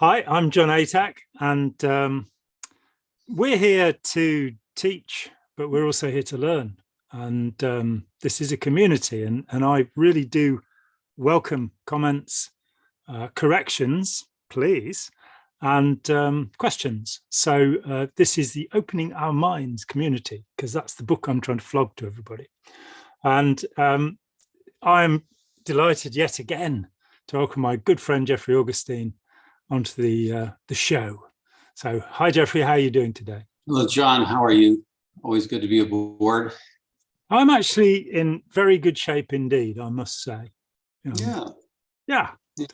Hi, I'm John Atack, and we're here to teach, but we're also here to learn. And this is a community, and I really do welcome comments, corrections, please, and questions. So this is the Opening Our Minds community, because that's the book I'm trying to flog to everybody. And I'm delighted yet again to welcome my good friend Jeffrey Augustine onto the show. So, hi Jeffrey, how are you doing today? Hello, John. How are you? Always good to be aboard. I'm actually in very good shape indeed, I must say. Yeah,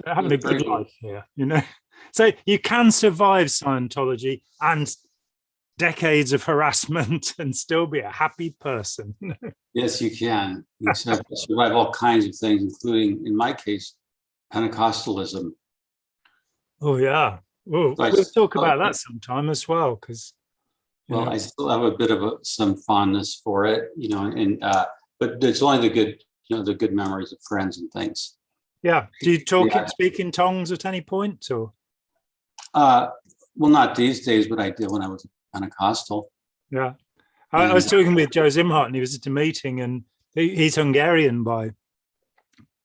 Having a good life here, you know. So you can survive Scientology and decades of harassment and still be a happy person. Yes, you can. You survive all kinds of things, including, in my case, Pentecostalism. Oh yeah. Well, we'll talk about that sometime as well, because I still have a bit of some fondness for it, but it's only the good memories of friends and things. Yeah. Do you speak in tongues at any point, or? Well, not these days, but I did when I was Pentecostal. Yeah. I was talking with Joe Zimhart, and he was at a meeting, and he's Hungarian by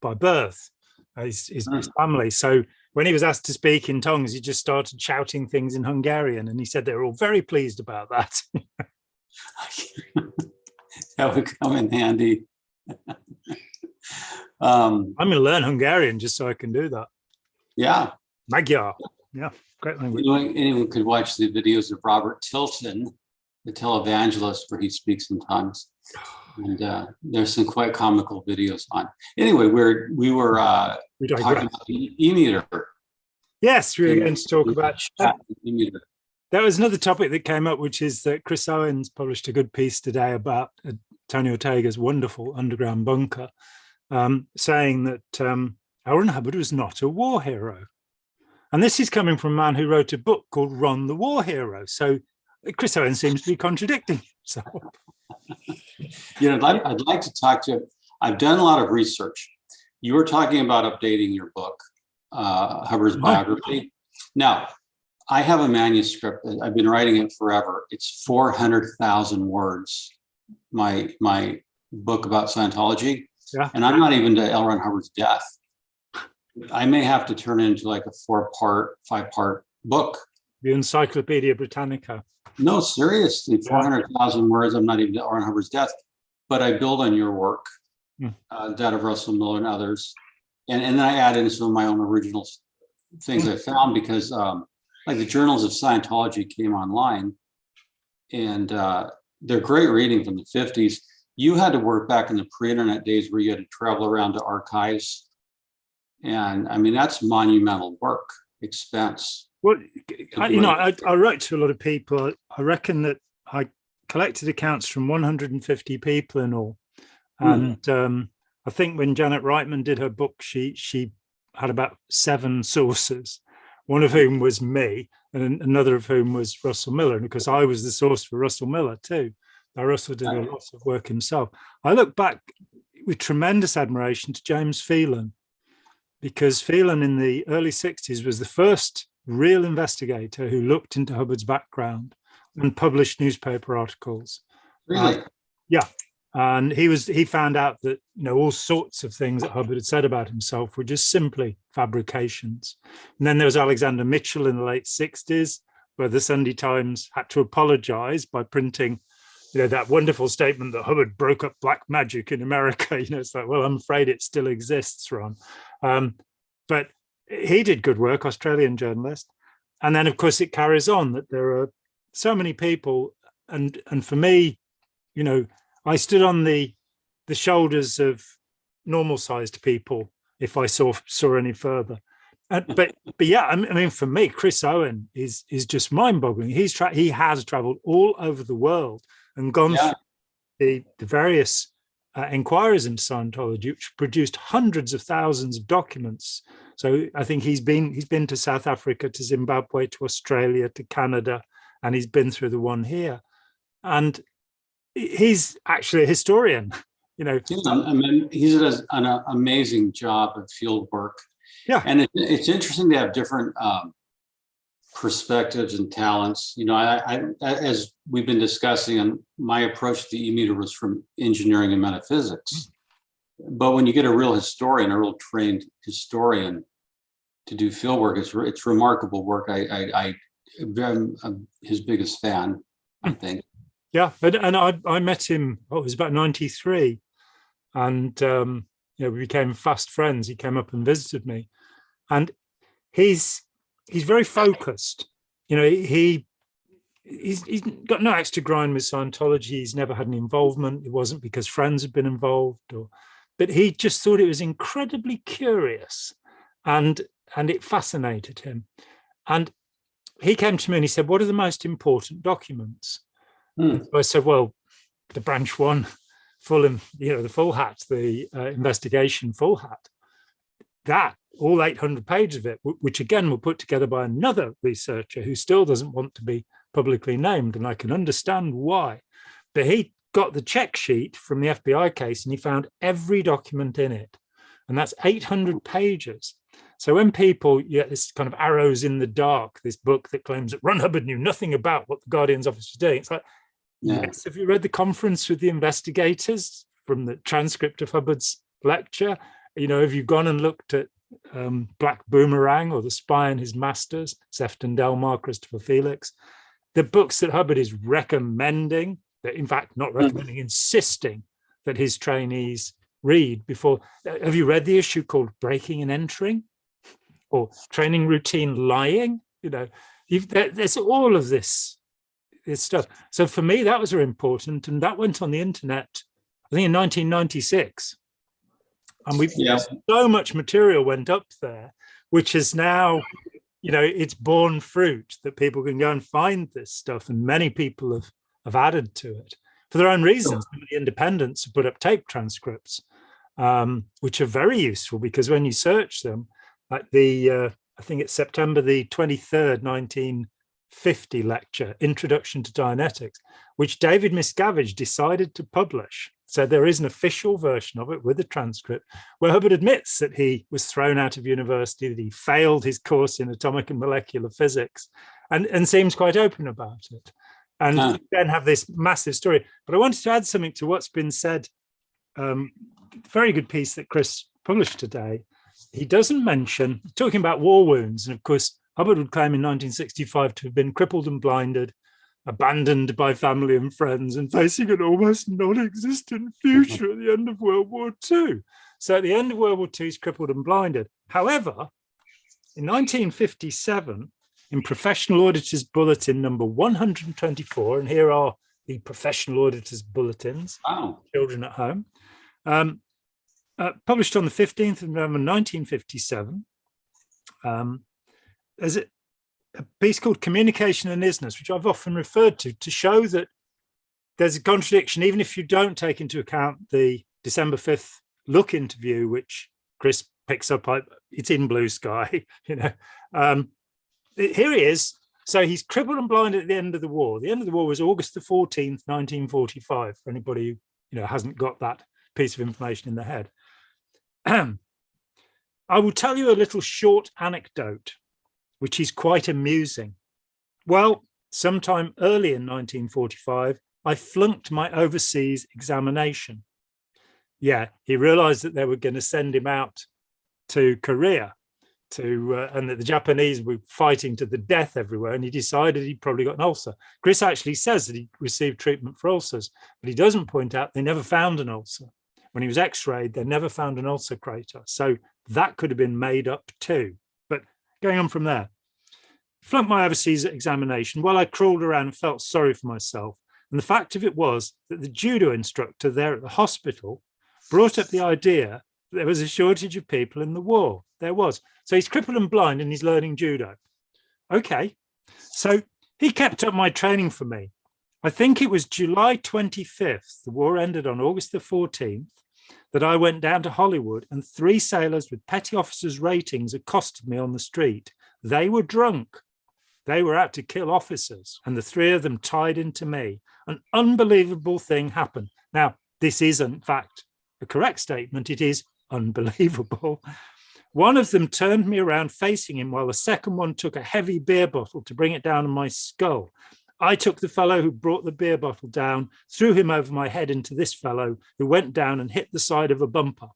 birth, his family. So when he was asked to speak in tongues, he just started shouting things in Hungarian, and he said they were all very pleased about that. That would come in handy. I'm going to learn Hungarian just so I can do that. Yeah. Magyar. Yeah, great language. Anyone could watch the videos of Robert Tilton, the televangelist, where he speaks in tongues. And there's some quite comical videos on. Anyway, we were talking about the e-meter. Yes, we were going to talk about e-meter. There was another topic that came up, which is that Chris Owens published a good piece today about Tony Ortega's wonderful underground bunker, saying that L. Ron Hubbard was not a war hero. And this is coming from a man who wrote a book called Ron the War Hero. So Chris Owens seems to be contradicting himself. I'd like to talk to you. I've done a lot of research. You were talking about updating your book, Hubbard's biography. Now, I have a manuscript. I've been writing it forever. It's 400,000 words, my book about Scientology. Yeah. And I'm not even to L. Ron Hubbard's death. I may have to turn it into like a 5-part book. The Encyclopedia Britannica. No, seriously, 400,000 words. I'm not even to L. Ron Hubbard's death, but I build on your work, that of Russell Miller and others. And then I add in some of my own original things I found because like the Journals of Scientology came online, and they're great reading from the 50s. You had to work back in the pre-internet days where you had to travel around to archives. And I mean, that's monumental work, expense. Well, I wrote to a lot of people. I reckon that I collected accounts from 150 people in all. And I think when Janet Reitman did her book, she had about 7 sources, one of whom was me, and another of whom was Russell Miller, because I was the source for Russell Miller too. Now, Russell did a lot of work himself. I look back with tremendous admiration to James Phelan, because Phelan in the early 60s was the first real investigator who looked into Hubbard's background and published newspaper articles. Really? Yeah. And he found out that, all sorts of things that Hubbard had said about himself were just simply fabrications. And then there was Alexander Mitchell in the late 60s, where the Sunday Times had to apologize by printing, that wonderful statement that Hubbard broke up black magic in America. It's like, well, I'm afraid it still exists, Ron. But he did good work, Australian journalist. And then, of course, it carries on that there are so many people. And for me, I stood on the shoulders of normal-sized people if I saw any further. But yeah, I mean, for me, Chris Owen is just mind-boggling. He has traveled all over the world and gone through the various inquiries into Scientology, which produced hundreds of thousands of documents. So I think he's been to South Africa, to Zimbabwe, to Australia, to Canada, and he's been through the one here. And he's actually a historian. I mean, he does an amazing job of field work. Yeah, and it's interesting to have different perspectives and talents. You know, as we've been discussing, and my approach to e-meter was from engineering and metaphysics. But when you get a real historian, a real trained historian to do field work, it's remarkable work. I'm his biggest fan, I think. Yeah, and I met him, it was about 93. And, we became fast friends. He came up and visited me. And he's very focused. You know, he's got no axe to grind with Scientology. He's never had any involvement. It wasn't because friends had been involved, but he just thought it was incredibly curious, and it fascinated him. And he came to me and he said, "What are the most important documents?" So I said, "Well, the branch one, the full hat, the investigation full hat, that all 800 pages of it, which again were put together by another researcher who still doesn't want to be publicly named, and I can understand why, but he got the check sheet from the FBI case and he found every document in it, and that's 800 pages. So when people get this kind of arrows in the dark, this book that claims that Ron Hubbard knew nothing about what the Guardian's office was doing, it's like, yes, have you read the conference with the investigators from the transcript of Hubbard's lecture? You know, have you gone and looked at Black Boomerang or The Spy and His Masters, Sefton Delmar, Christopher Felix? The books that Hubbard is recommending, that in fact not recommending, insisting that his trainees read before. Have you read the issue called Breaking and Entering or Training Routine Lying? You know, there's all of this stuff. So for me, that was very important, and that went on the internet, I think, in 1996. And so much material went up there, which is now, it's borne fruit that people can go and find this stuff, and many people have added to it for their own reasons. Some of the independents have put up tape transcripts, which are very useful, because when you search them, like I think it's September the 23rd, 1950 lecture, Introduction to Dianetics, which David Miscavige decided to publish. So there is an official version of it with a transcript where Hubbard admits that he was thrown out of university, that he failed his course in atomic and molecular physics, and seems quite open about it. And then have this massive story. But I wanted to add something to what's been said. Very good piece that Chris published today. He doesn't mention, talking about war wounds, and of course, Hubbard would claim in 1965 to have been crippled and blinded, abandoned by family and friends, and facing an almost non-existent future at the end of World War II. So at the end of World War II, he's crippled and blinded. However, in 1957, in Professional Auditors Bulletin number 124, and here are the Professional Auditors Bulletins, children at home, published on the 15th of November 1957, there's a piece called Communication and Isness, which I've often referred to show that there's a contradiction, even if you don't take into account the December 5th Look interview, which Chris picks up. It's in Blue Sky, Here he is. So he's crippled and blind at the end of the war. The end of the war was August the 14th, 1945, for anybody who hasn't got that piece of information in their head. I will tell you a little short anecdote, which is quite amusing. Well, sometime early in 1945, I flunked my overseas examination. Yeah, he realized that they were going to send him out to Korea, and that the Japanese were fighting to the death everywhere, and he decided he'd probably got an ulcer. Chris actually says that he received treatment for ulcers, but he doesn't point out they never found an ulcer. When he was x-rayed, they never found an ulcer crater. So that could have been made up too. But going on from there, flunked my overseas examination while I crawled around and felt sorry for myself. And the fact of it was that the judo instructor there at the hospital brought up the idea that there was a shortage of people in the war. There was. So he's crippled and blind and he's learning judo. Okay. So he kept up my training for me. I think it was July 25th, the war ended on August the 14th, that I went down to Hollywood and 3 sailors with petty officers' ratings accosted me on the street. They were drunk. They were out to kill officers, and the 3 of them tied into me. An unbelievable thing happened. Now, this is, in fact, a correct statement. It is unbelievable. One of them turned me around facing him while the second one took a heavy beer bottle to bring it down on my skull. I took the fellow who brought the beer bottle down, threw him over my head into this fellow who went down and hit the side of a bumper,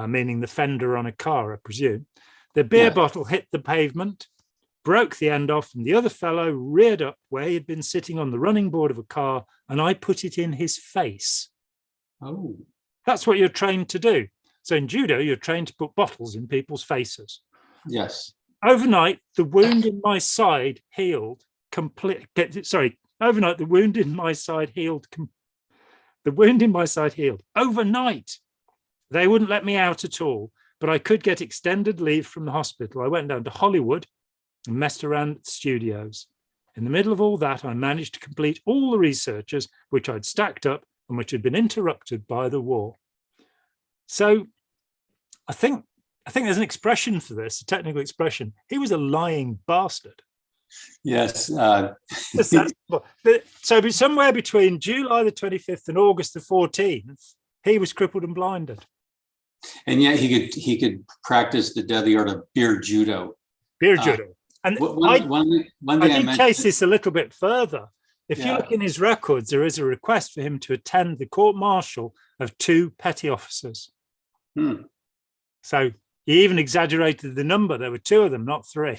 meaning the fender on a car, I presume. The beer bottle hit the pavement, broke the end off, and the other fellow reared up where he had been sitting on the running board of a car, and I put it in his face. Oh. That's what you're trained to do. So in judo, you're trained to put bottles in people's faces. Yes. Overnight, the wound in my side healed Overnight, the wound in my side healed. The wound in my side healed. Overnight, they wouldn't let me out at all, but I could get extended leave from the hospital. I went down to Hollywood and messed around at the studios. In the middle of all that, I managed to complete all the researches which I'd stacked up and which had been interrupted by the war. So I think there's an expression for this, a technical expression. He was a lying bastard. Yes. So somewhere between July the 25th and August the 14th, he was crippled and blinded. And yet he could practice the deadly art of beer judo. Beer judo. And I did chase this a little bit further. If you look in his records, there is a request for him to attend the court-martial of 2 petty officers. So he even exaggerated the number. There were 2 of them, not 3.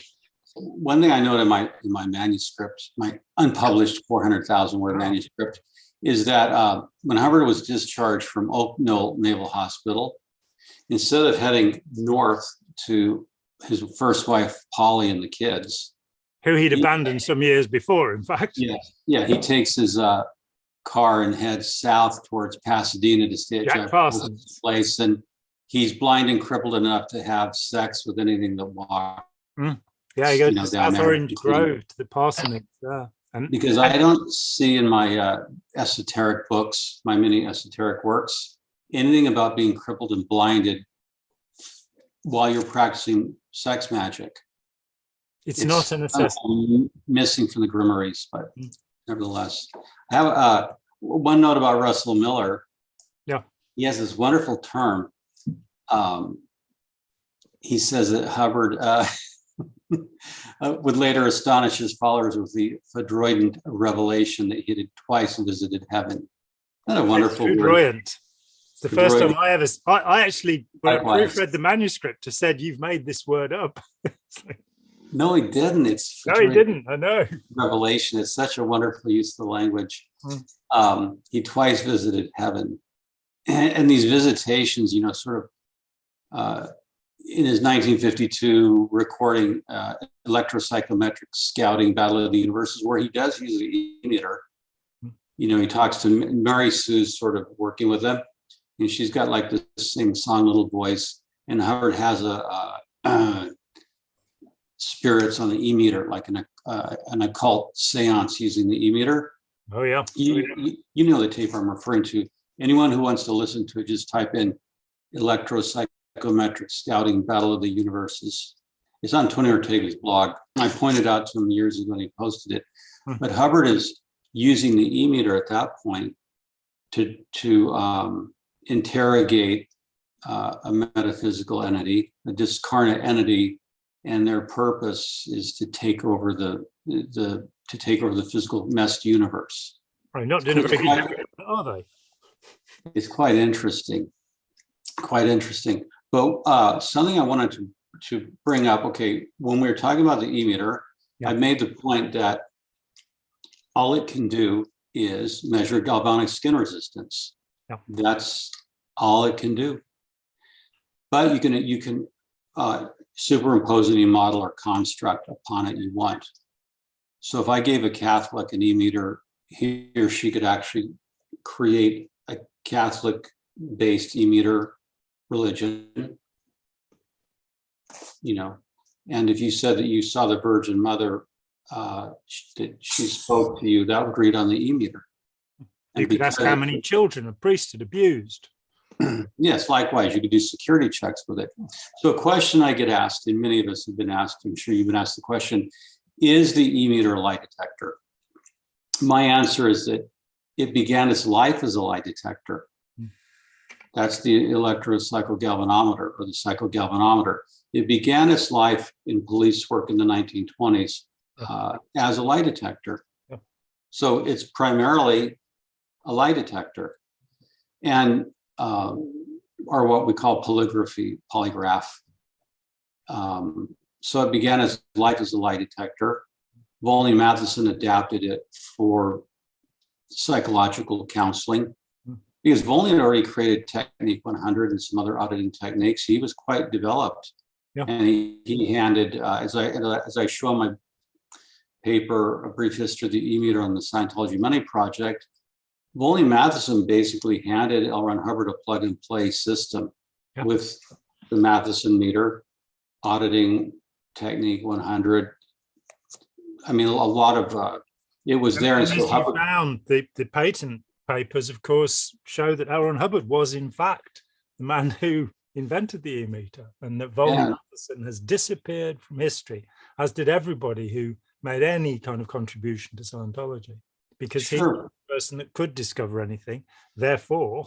One thing I note in my manuscript, my unpublished 400,000 word manuscript, is that when Hubbard was discharged from Oak Knoll Naval Hospital, instead of heading north to his first wife, Polly, and the kids, who he'd abandoned some years before, in fact. Yeah, he takes his car and heads south towards Pasadena to stay at Jack Parsons' place, and he's blind and crippled enough to have sex with anything that walks. Yeah, he goes to South Orange Grove to the parsonage. And because I don't see in my esoteric books, my many esoteric works, anything about being crippled and blinded while you're practicing sex magic. It's not a necessity. Missing from the grimoires, but nevertheless. I have one note about Russell Miller. Yeah. He has this wonderful term. He says that Hubbard would later astonish his followers with the Foudroyant revelation that he had twice visited heaven. Isn't that a wonderful word? Foudroyant. It's the first time I actually, when I proofread the manuscript, I said, "You've made this word up." No, he didn't. No, he didn't. I know. Revelation is such a wonderful use of the language. He twice visited heaven. And these visitations, sort of in his 1952 recording, Electropsychometric Scouting Battle of the Universes, where he does use the e-meter. He talks to Mary Sue's sort of working with them, and she's got like this sing-song little voice, and Hubbard has a spirits on the e-meter, like an occult seance using the e-meter. Oh yeah. You know the tape I'm referring to. Anyone who wants to listen to it, just type in Electropsychometric Scouting Battle of the Universes. It's on Tony Ortega's blog. I pointed out to him years ago when he posted it. But Hubbard is using the e-meter at that point to interrogate a metaphysical entity, a discarnate entity, and their purpose is to take over the physical messed universe. Right, not doing a very good job, are they? It's quite interesting. But something I wanted to bring up. Okay, when we were talking about the e-meter, I made the point that all it can do is measure galvanic skin resistance. Yeah. That's all it can do. But you can superimpose any model or construct upon it you want. So if I gave a Catholic an e-meter, he or she could actually create a Catholic-based e-meter religion. And if you said that you saw the Virgin Mother, she spoke to you, that would read on the e-meter. You could ask how many children a priest had abused. Yes, likewise, you could do security checks with it. So a question I get asked, and many of us have been asked, I'm sure you've been asked the question, is the e-meter a lie detector? My answer is that it began its life as a lie detector. That's the electrocyclogalvanometer, or the cyclogalvanometer. It began its life in police work in the 1920s as a lie detector. Yeah. So it's primarily a lie detector, and or what we call polygraph. So it began as life as a lie detector. Volney Matheson adapted it for psychological counseling, because Volney had already created Technique 100 and some other auditing techniques. He was quite developed. Yeah. And he handed, as I show in my paper, A Brief History of the E-meter on the Scientology Money Project, Volney Matheson basically handed L. Ron Hubbard a plug-and-play system with the Matheson meter, auditing Technique 100. I mean, a lot of it was there. And as you found, the patent papers, of course, show that L. Ron Hubbard was, in fact, the man who invented the e-meter, and that Volney Matheson has disappeared from history, as did everybody who made any kind of contribution to Scientology, because he was the person that could discover anything. Therefore,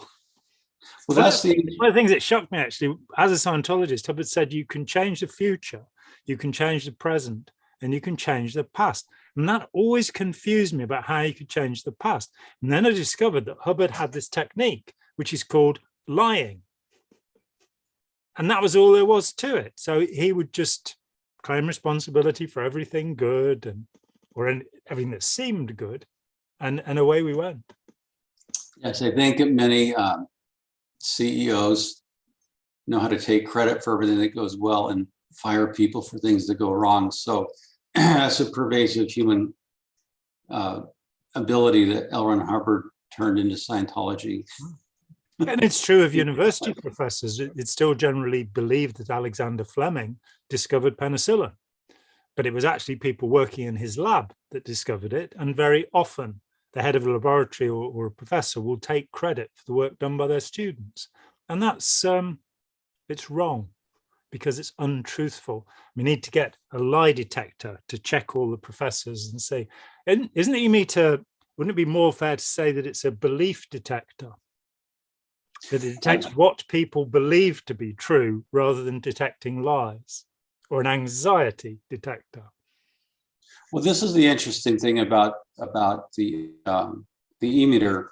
well, that's one of the things that shocked me, actually, as a Scientologist, Hubbard said, you can change the future, you can change the present, and you can change the past. And that always confused me about how you could change the past. And then I discovered that Hubbard had this technique, which is called lying. And that was all there was to it. So he would just claim responsibility for everything good or everything that seemed good. And away we went. Yes, I think many CEOs know how to take credit for everything that goes well and fire people for things that go wrong. So that's a pervasive human ability that L. Ron Hubbard turned into Scientology. And it's true of university professors. It's still generally believed that Alexander Fleming discovered penicillin, but it was actually people working in his lab that discovered it. And very often the head of a laboratory or a professor will take credit for the work done by their students. And that's, it's wrong, because it's untruthful. We need to get a lie detector to check all the professors and say, isn't it e-meter, wouldn't it be more fair to say that it's a belief detector? That it detects what people believe to be true rather than detecting lies, or an anxiety detector. Well, this is the interesting thing about the e-meter.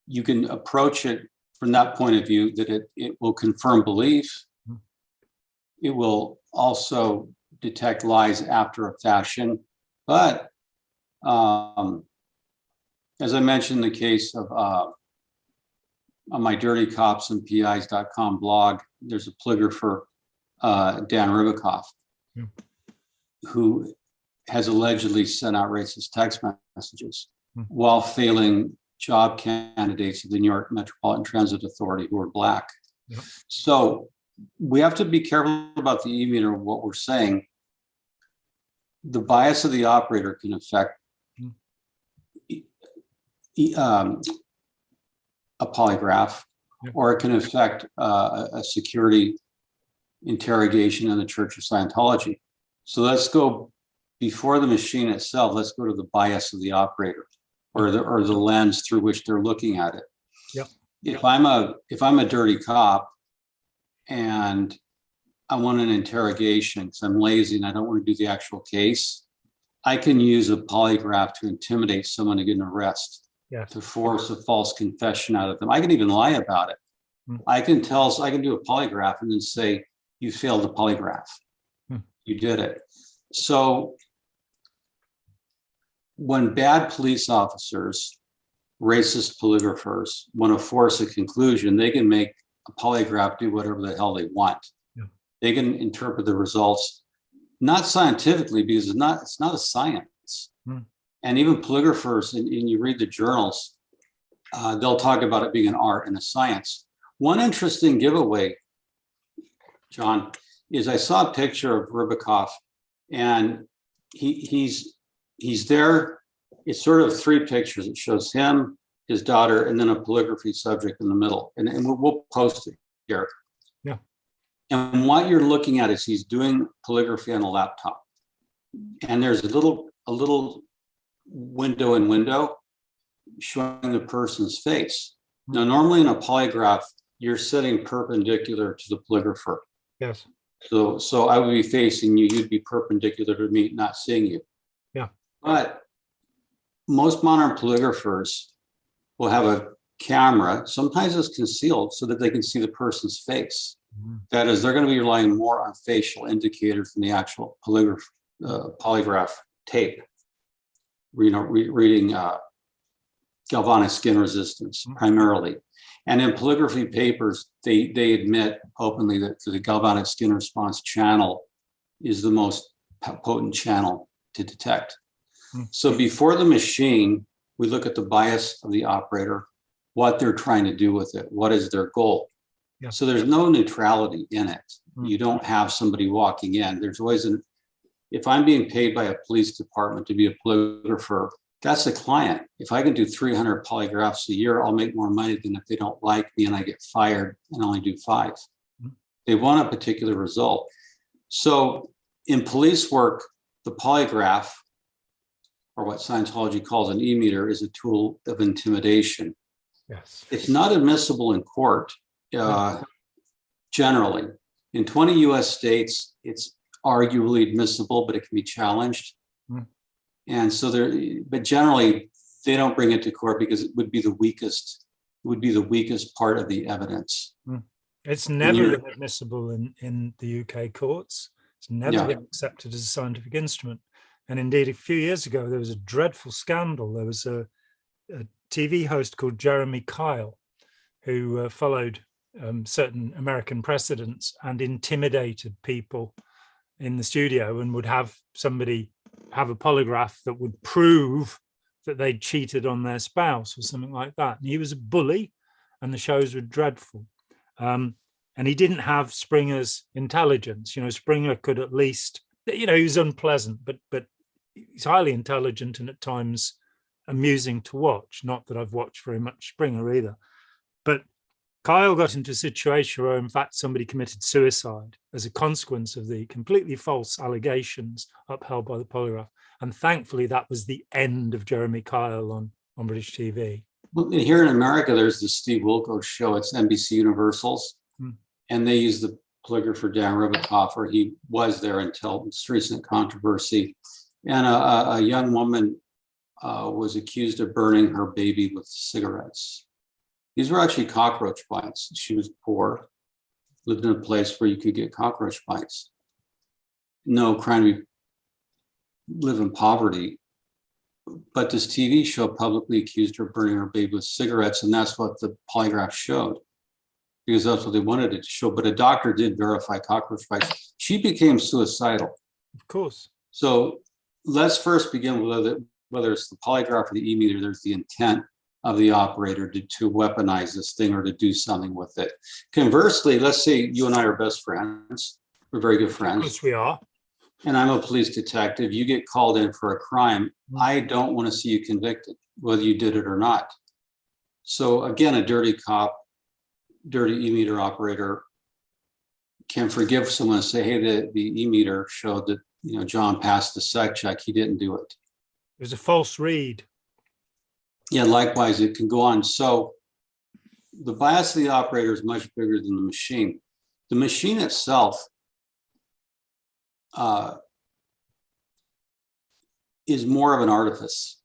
You can approach it from that point of view, that it will confirm belief. It will also detect lies after a fashion. But as I mentioned, in the case of on my Dirty Cops and PIs.com blog, there's a polygrapher, Dan Ribicoff, who has allegedly sent out racist text messages while failing job candidates of the New York Metropolitan Transit Authority who are Black. So we have to be careful about the e-meter, what we're saying. The bias of the operator can affect a polygraph, or it can affect a security interrogation in the Church of Scientology. So let's go before the machine itself. Let's go to the bias of the operator, or the lens through which they're looking at it. Yep. If I'm a dirty cop and I want an interrogation because I'm lazy and I don't want to do the actual case, I can use a polygraph to intimidate someone to get an arrest, to force a false confession out of them. I can even lie about it. I can do a polygraph and then say, you failed the polygraph. You did it. So when bad police officers, racist polygraphers, want to force a conclusion, they can make a polygraph do whatever the hell they want. They can interpret the results, not scientifically, because it's not a science. And even polygraphers, and you read the journals, they'll talk about it being an art and a science. One interesting giveaway, John, is I saw a picture of Ribicoff, and he's there. It's sort of three pictures. It shows him, his daughter, and then a polygraphy subject in the middle. And we'll post it here. Yeah. And what you're looking at is he's doing polygraphy on a laptop. And there's a little window in window. showing the person's face. Now, normally in a polygraph, you're sitting perpendicular to the polygrapher. Yes. So I would be facing you, you'd be perpendicular to me, not seeing you. Yeah. But most modern polygraphers will have a camera, sometimes it's concealed so that they can see the person's face. That is, they're going to be relying more on facial indicators than the actual polygraph tape. Reading galvanic skin resistance primarily. And in polygraphy papers, they admit openly that the galvanic skin response channel is the most potent channel to detect. So before the machine, we look at the bias of the operator, what they're trying to do with it, what is their goal. Yeah. So there's no neutrality in it. You don't have somebody walking in. There's always if I'm being paid by a police department to be a polygrapher, that's a client. If I can do 300 polygraphs a year, I'll make more money than if they don't like me and I get fired and only do 5. They want a particular result. So in police work, the polygraph, or what Scientology calls an e-meter, is a tool of intimidation. Yes. It's not admissible in court, generally. In 20 US states, it's arguably admissible, but it can be challenged. And so but generally they don't bring it to court because it would be the weakest part of the evidence. It's never been admissible in the UK courts. It's never been accepted as a scientific instrument. And indeed, a few years ago, there was a dreadful scandal. There was a TV host called Jeremy Kyle who followed certain American precedents and intimidated people in the studio and would have somebody have a polygraph that would prove that they'd cheated on their spouse or something like that. And he was a bully and the shows were dreadful. And he didn't have Springer's intelligence. Springer could at least, he was unpleasant, but he's highly intelligent and at times amusing to watch. Not that I've watched very much Springer either. But Kyle got into a situation where, in fact, somebody committed suicide as a consequence of the completely false allegations upheld by the polygraph. And thankfully, that was the end of Jeremy Kyle on British TV. Well, here in America, there's the Steve Wilkos show. It's NBC Universals. And they use the polygrapher Dan Ribicoff. He was there until this recent controversy. And a young woman was accused of burning her baby with cigarettes. These were actually cockroach bites. She was poor, lived in a place where you could get cockroach bites. No crime to live in poverty. But this TV show publicly accused her of burning her baby with cigarettes, and that's what the polygraph showed, because that's what they wanted it to show. But a doctor did verify cockroach bites. She became suicidal. Of course. So let's first begin with whether it's the polygraph or the e-meter, there's the intent of the operator to weaponize this thing or to do something with it. Conversely, let's say you and I are best friends. We're very good friends. Yes, we are. And I'm a police detective. You get called in for a crime. I don't want to see you convicted, whether you did it or not. So again, a dirty cop, dirty e-meter operator can forgive someone and say, hey, the e-meter showed that John passed the sec check. He didn't do it. It was a false read. Yeah, likewise, it can go on. So the bias of the operator is much bigger than the machine. The machine itself is more of an artifice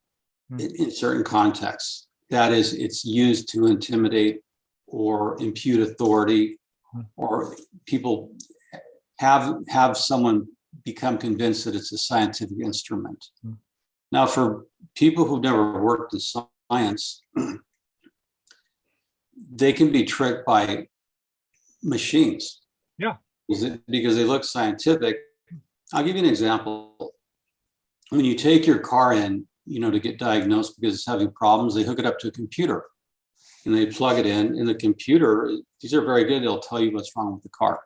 in certain contexts. That is, it's used to intimidate or impute authority, or people have someone become convinced that it's a scientific instrument. Now, for people who've never worked in science, they can be tricked by machines. Yeah. Because they look scientific. I'll give you an example. When you take your car in, to get diagnosed because it's having problems, they hook it up to a computer and they plug it in. And the computer, these are very good. They'll tell you what's wrong with the car.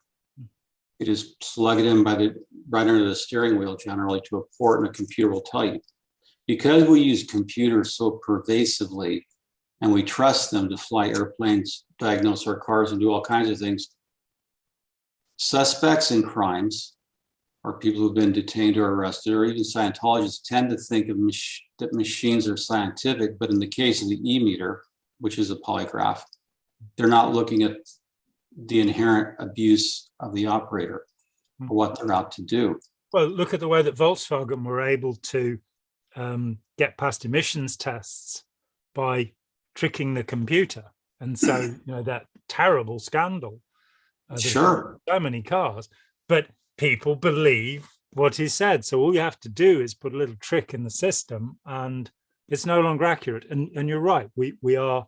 You just plug it in right under the steering wheel, generally to a port, and the computer will tell you. Because we use computers so pervasively and we trust them to fly airplanes, diagnose our cars, and do all kinds of things, suspects in crimes or people who've been detained or arrested, or even Scientologists tend to think of that machines are scientific, but in the case of the e-meter, which is a polygraph, they're not looking at the inherent abuse of the operator or what they're out to do. Well, look at the way that Volkswagen were able to get past emissions tests by tricking the computer. And so, that terrible scandal. Sure. So many cars, but people believe what is said. So all you have to do is put a little trick in the system and it's no longer accurate. And you're right, we are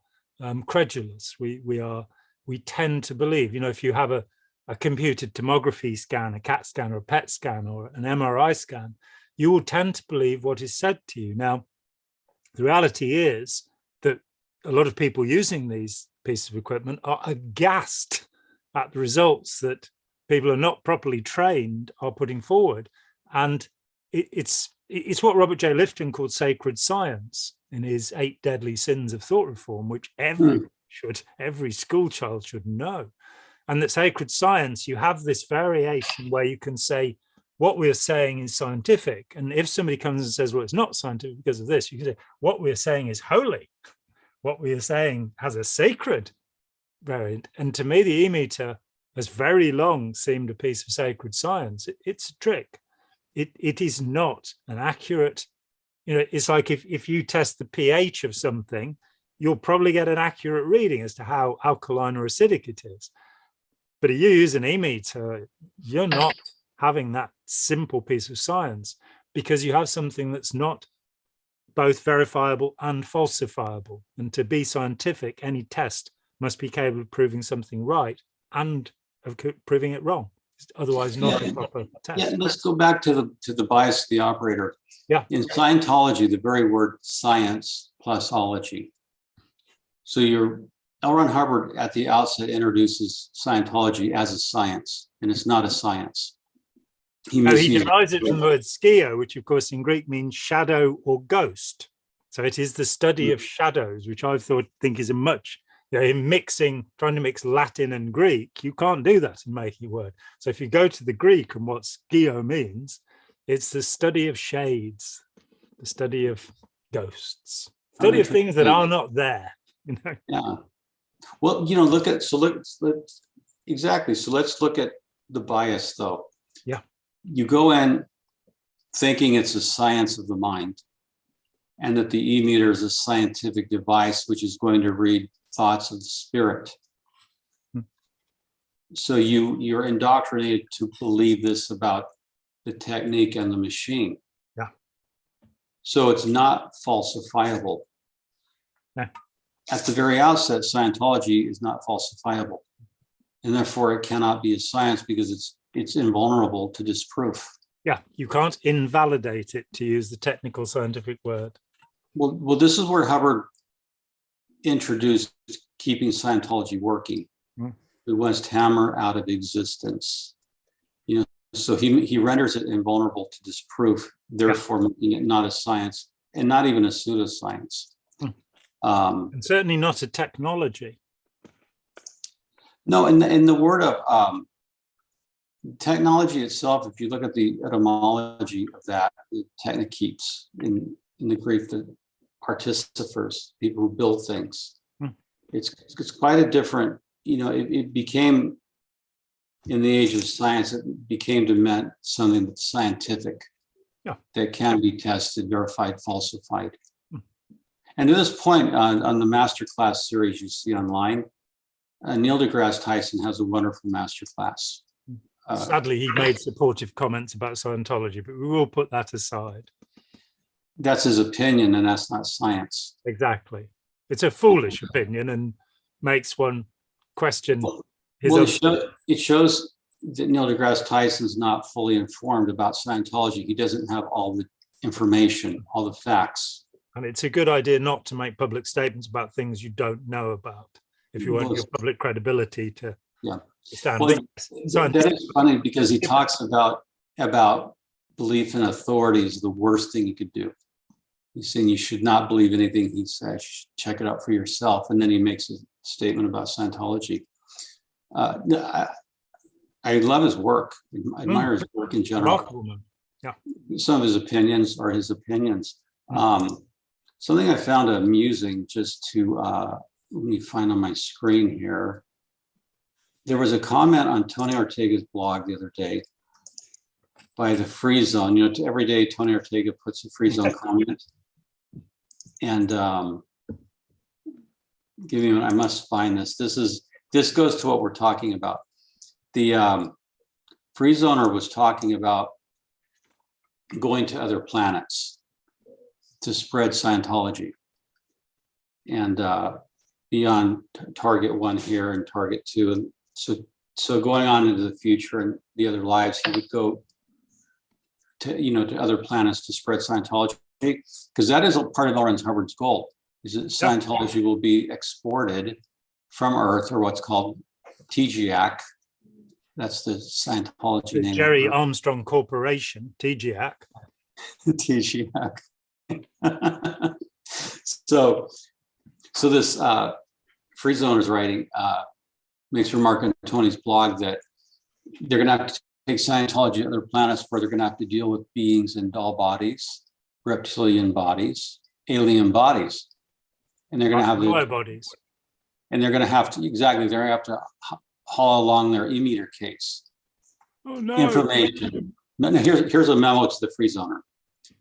credulous. We tend to believe, if you have a computed tomography scan, a CAT scan or a PET scan or an MRI scan, you will tend to believe what is said to you. Now, the reality is that a lot of people using these pieces of equipment are aghast at the results that people who are not properly trained are putting forward. And it's what Robert J. Lifton called sacred science in his 8 Deadly Sins of Thought Reform, which every school child should know. And that sacred science, you have this variation where you can say what we're saying is scientific. And if somebody comes and says, well, it's not scientific because of this, you can say what we're saying is holy. What we are saying has a sacred variant. And to me, the e-meter has very long seemed a piece of sacred science. It's a trick. It is not an accurate, it's like if you test the pH of something, you'll probably get an accurate reading as to how alkaline or acidic it is. But if you use an e-meter, you're not having that simple piece of science because you have something that's not both verifiable and falsifiable. And to be scientific, any test must be capable of proving something right and of proving it wrong. It's otherwise not a proper test. Yeah, let's go back to the bias of the operator. Yeah. In Scientology, the very word science plus ology. So L. Ron Hubbard at the outset introduces Scientology as a science, and it's not a science. He derives it from the word skio, which of course in Greek means shadow or ghost. So it is the study of shadows, which I think is a much, in trying to mix Latin and Greek, you can't do that in making a word. So if you go to the Greek and what skio means, it's the study of shades, the study of ghosts, study of things that are not there. Yeah. Well, exactly. So let's look at the bias though. Yeah. You go in thinking it's a science of the mind and that the e-meter is a scientific device which is going to read thoughts of the spirit. So you're indoctrinated to believe this about the technique and the machine. Yeah. So it's not falsifiable. Yeah. At the very outset, Scientology is not falsifiable. And therefore it cannot be a science because it's invulnerable to disproof. Yeah, you can't invalidate it, to use the technical scientific word. Well, this is where Hubbard introduced keeping Scientology working. The West Hammer out of existence. So he renders it invulnerable to disproof, therefore making it not a science and not even a pseudoscience. And certainly not a technology. No, in the word of technology itself, if you look at the etymology of that, the techniques in the Greek, the artificers, people who build things, it's quite a different, it became, in the age of science, it became to mean something that's scientific, that can be tested, verified, falsified. And to this point, on the masterclass series you see online, Neil deGrasse Tyson has a wonderful masterclass. Sadly, he made supportive comments about Scientology, but we will put that aside. That's his opinion, and that's not science. Exactly. It's a foolish opinion and makes one question his it shows that Neil deGrasse Tyson's not fully informed about Scientology. He doesn't have all the information, all the facts. And it's a good idea not to make public statements about things you don't know about if you want your public credibility to stand. Well, that is funny because he talks about belief in authority is the worst thing you could do. He's saying you should not believe anything he says. Check it out for yourself. And then he makes a statement about Scientology. I love his work. I admire his work in general. Remarkable man. Yeah. Some of his opinions are his opinions. Something I found amusing, just to let me find on my screen here. There was a comment on Tony Ortega's blog the other day by the Free Zone. You know, every day Tony Ortega puts a Free Zone comment. And give me, I must find this. This goes to what we're talking about. The Free Zoner was talking about going to other planets to spread Scientology, and beyond Target 1 here and Target 2, and so going on into the future and the other lives, he would go to, you know, to other planets to spread Scientology, because that is a part of Lawrence Hubbard's goal, is that Scientology will be exported from Earth, or what's called TGAC. That's the Scientology name. Jerry Armstrong Corporation, TGAC. TGAC. So this Free Zoners writing makes a remark on Tony's blog that they're going to have to take Scientology to other planets where they're going to have to deal with beings in doll bodies, reptilian bodies, alien bodies, and they're going to have bodies, and they're going to have to they're going to have to haul along their e-meter case information. Now here's a memo to the Free Zoner.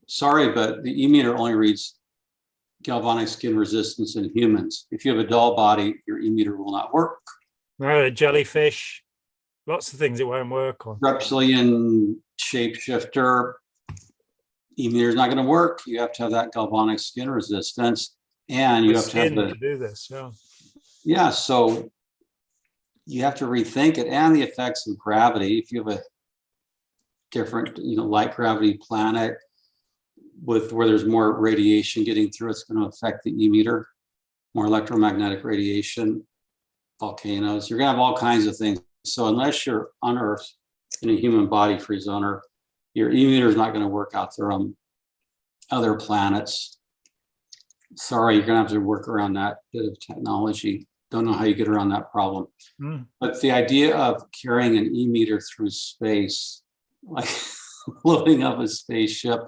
Sorry, but the e-meter only reads galvanic skin resistance in humans. If you have a doll body, your e-meter will not work. No, jellyfish, lots of things it won't work on. Reptilian shapeshifter, e-meter is not going to work. You have to have that galvanic skin resistance, and you have to have to do this. Yeah, so you have to rethink it, and the effects of gravity. If you have a different, you know, light gravity planet with where there's more radiation getting through, it's going to affect the e-meter, more electromagnetic radiation, volcanoes. You're going to have all kinds of things. So unless you're on Earth in a human body, Free Zoner, your e-meter is not going to work out there on other planets. Sorry, you're going to have to work around that bit of technology. Don't know how you get around that problem. But the idea of carrying an e-meter through space, like loading up a spaceship,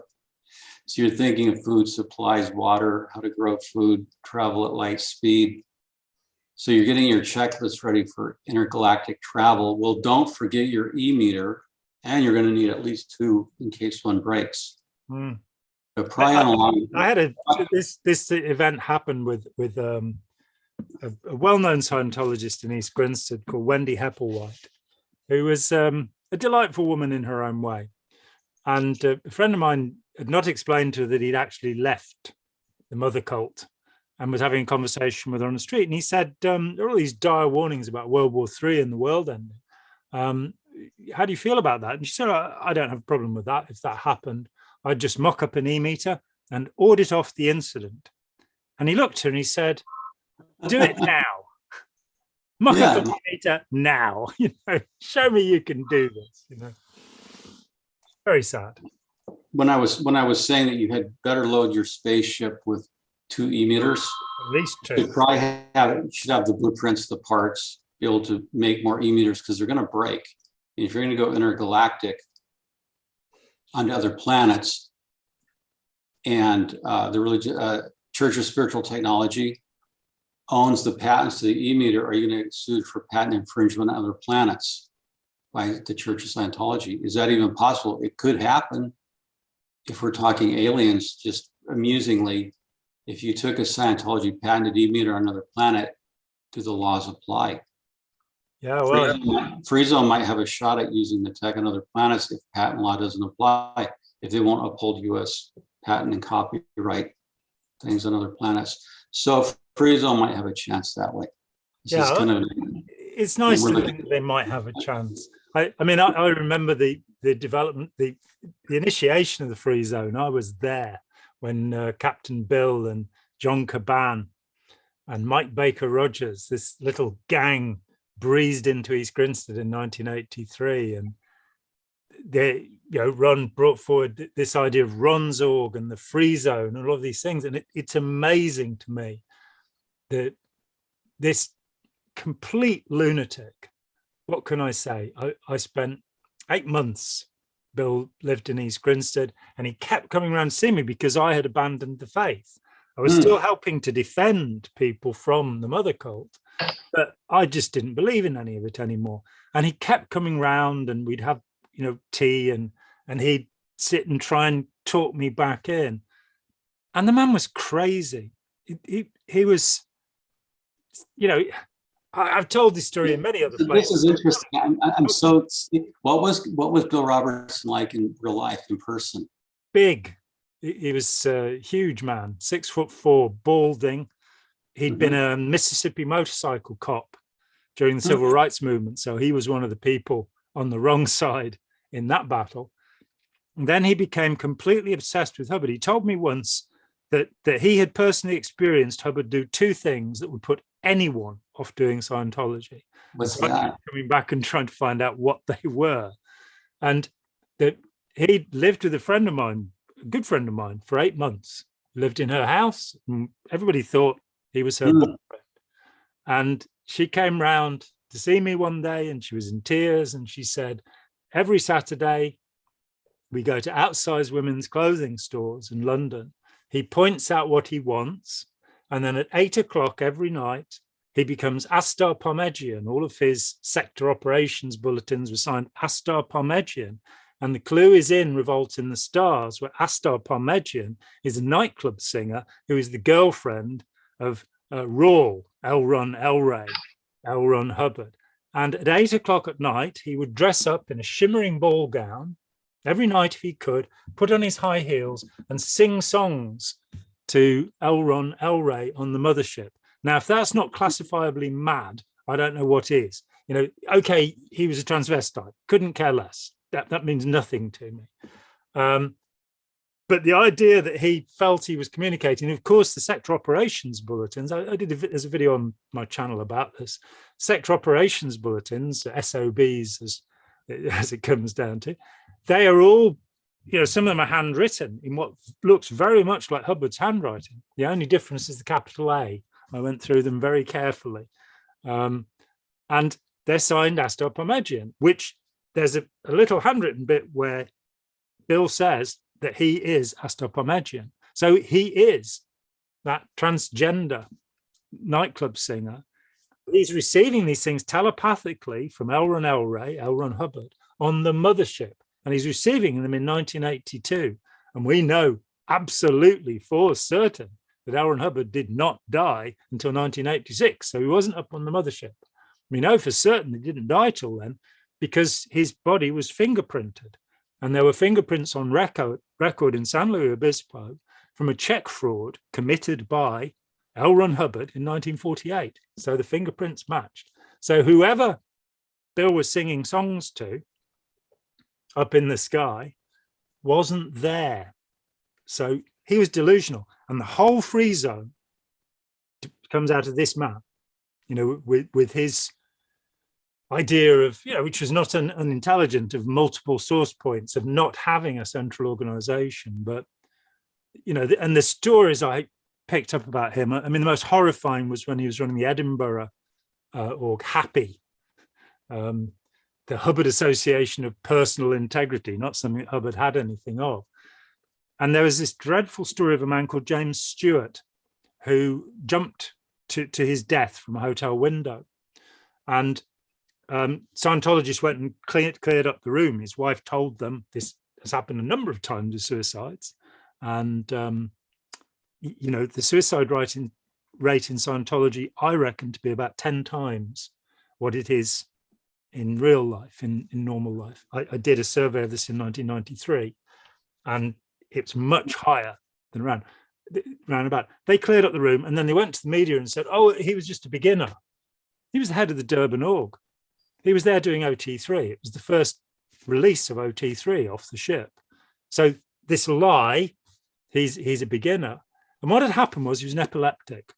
so you're thinking of food supplies, water, how to grow food, travel at light speed. So you're getting your checklist ready for intergalactic travel. Well, don't forget your e-meter, and you're going to need at least 2 in case one breaks. But prior along, I had this event happened with a well-known Scientologist in East Grinstead called Wendy Hepplewhite, who was a delightful woman in her own way. And a friend of mine had not explained to her that he'd actually left the mother cult, and was having a conversation with her on the street. And he said, there are all these dire warnings about World War III and the world ending. How do you feel about that? And she said, I don't have a problem with that. If that happened, I'd just mock up an e-meter and audit off the incident. And he looked at her and he said, do it now. Mock up an e-meter now. You know, show me you can do this. You know, very sad. When I was saying that you had better load your spaceship with 2 e-meters, at least 2. You should have the blueprints, the parts, be able to make more e-meters, because they're going to break. And if you're going to go intergalactic onto other planets, and the Church of Spiritual Technology owns the patents to the e-meter, are you going to get sued for patent infringement on other planets by the Church of Scientology? Is that even possible? It could happen if we're talking aliens. Just amusingly, if you took a Scientology patented e-meter on another planet, do the laws apply? Yeah, well, Free Zone might have a shot at using the tech on other planets if patent law doesn't apply, if they won't uphold U.S. patent and copyright things on other planets. So Free Zone might have a chance that way. It's nice to think they might have a chance. I mean, I remember the development, the initiation of the Free Zone. I was there when Captain Bill and John Caban and Mike Baker Rogers, this little gang, breezed into East Grinstead in 1983, and they, Ron brought forward this idea of Ron's org and the Free Zone and all of these things, and it's amazing to me that this complete lunatic what can I say? I spent 8 months. Bill lived in East Grinstead, and he kept coming around to see me because I had abandoned the faith. I was still helping to defend people from the mother cult, but I just didn't believe in any of it anymore. And he kept coming round, and we'd have, tea, and he'd sit and try and talk me back in. And the man was crazy. He was, I've told this story in many other places. This is interesting. I'm so. What was Bill Robertson like in real life, in person? Big. He was a huge man, 6'4", balding. He'd been a Mississippi motorcycle cop during the civil rights movement, so he was one of the people on the wrong side in that battle. And then he became completely obsessed with Hubbard. He told me once that he had personally experienced Hubbard do two things that would put anyone off doing Scientology. What's that? Coming back and trying to find out what they were. And that he lived with a friend of mine, a good friend of mine, for 8 months, lived in her house. And everybody thought he was her boyfriend. And she came round to see me one day, and she was in tears, and she said, every Saturday we go to outsize women's clothing stores in London. He points out what he wants, and then at 8 o'clock every night, he becomes Astar Parmenion. All of his sector operations bulletins were signed Astar Parmenion. And the clue is in Revolt in the Stars, where Astar Parmenion is a nightclub singer who is the girlfriend of Rawle, L. Ron Hubbard. And at 8 o'clock at night, he would dress up in a shimmering ball gown every night if he could, put on his high heels and sing songs to L. Ron Elray on the mothership. Now, if that's not classifiably mad, I don't know what is. Okay, he was a transvestite, couldn't care less. That means nothing to me. But the idea that he felt he was communicating, of course, the sector operations bulletins, there's a video on my channel about this. Sector operations bulletins, SOBs as it comes down to, they are all, some of them are handwritten in what looks very much like Hubbard's handwriting. The only difference is the capital A. I went through them very carefully. And they're signed Astar Parmenion, which there's a little handwritten bit where Bill says that he is Astar Parmenion. So he is that transgender nightclub singer. He's receiving these things telepathically from L. Ron Elray, L. Ron Hubbard, on the mothership. And he's receiving them in 1982. And we know absolutely for certain that L. Ron Hubbard did not die until 1986. So he wasn't up on the mothership. We know for certain he didn't die till then because his body was fingerprinted. And there were fingerprints on record in San Luis Obispo from a check fraud committed by L. Ron Hubbard in 1948. So the fingerprints matched. So whoever Bill was singing songs to up in the sky wasn't there. So he was delusional. And the whole free zone comes out of this man, with his idea of, which was not unintelligent, of multiple source points, of not having a central organization. But, and the stories I picked up about him, I mean, the most horrifying was when he was running the Edinburgh org, Happy, the Hubbard Association of Personal Integrity, not something that Hubbard had anything of. And there was this dreadful story of a man called James Stewart who jumped to his death from a hotel window. And Scientologists went and cleared up the room. His wife told them this has happened a number of times with suicides. And, the suicide rate in Scientology, I reckon to be about 10 times what it is in real life, in normal life. I did a survey of this in 1993, and it's much higher than round about. They cleared up the room, and then they went to the media and said, oh, he was just a beginner. He was the head of the Durban org. He was there doing OT3. It was the first release of OT3 off the ship. So this lie, he's a beginner. And what had happened was he was an epileptic,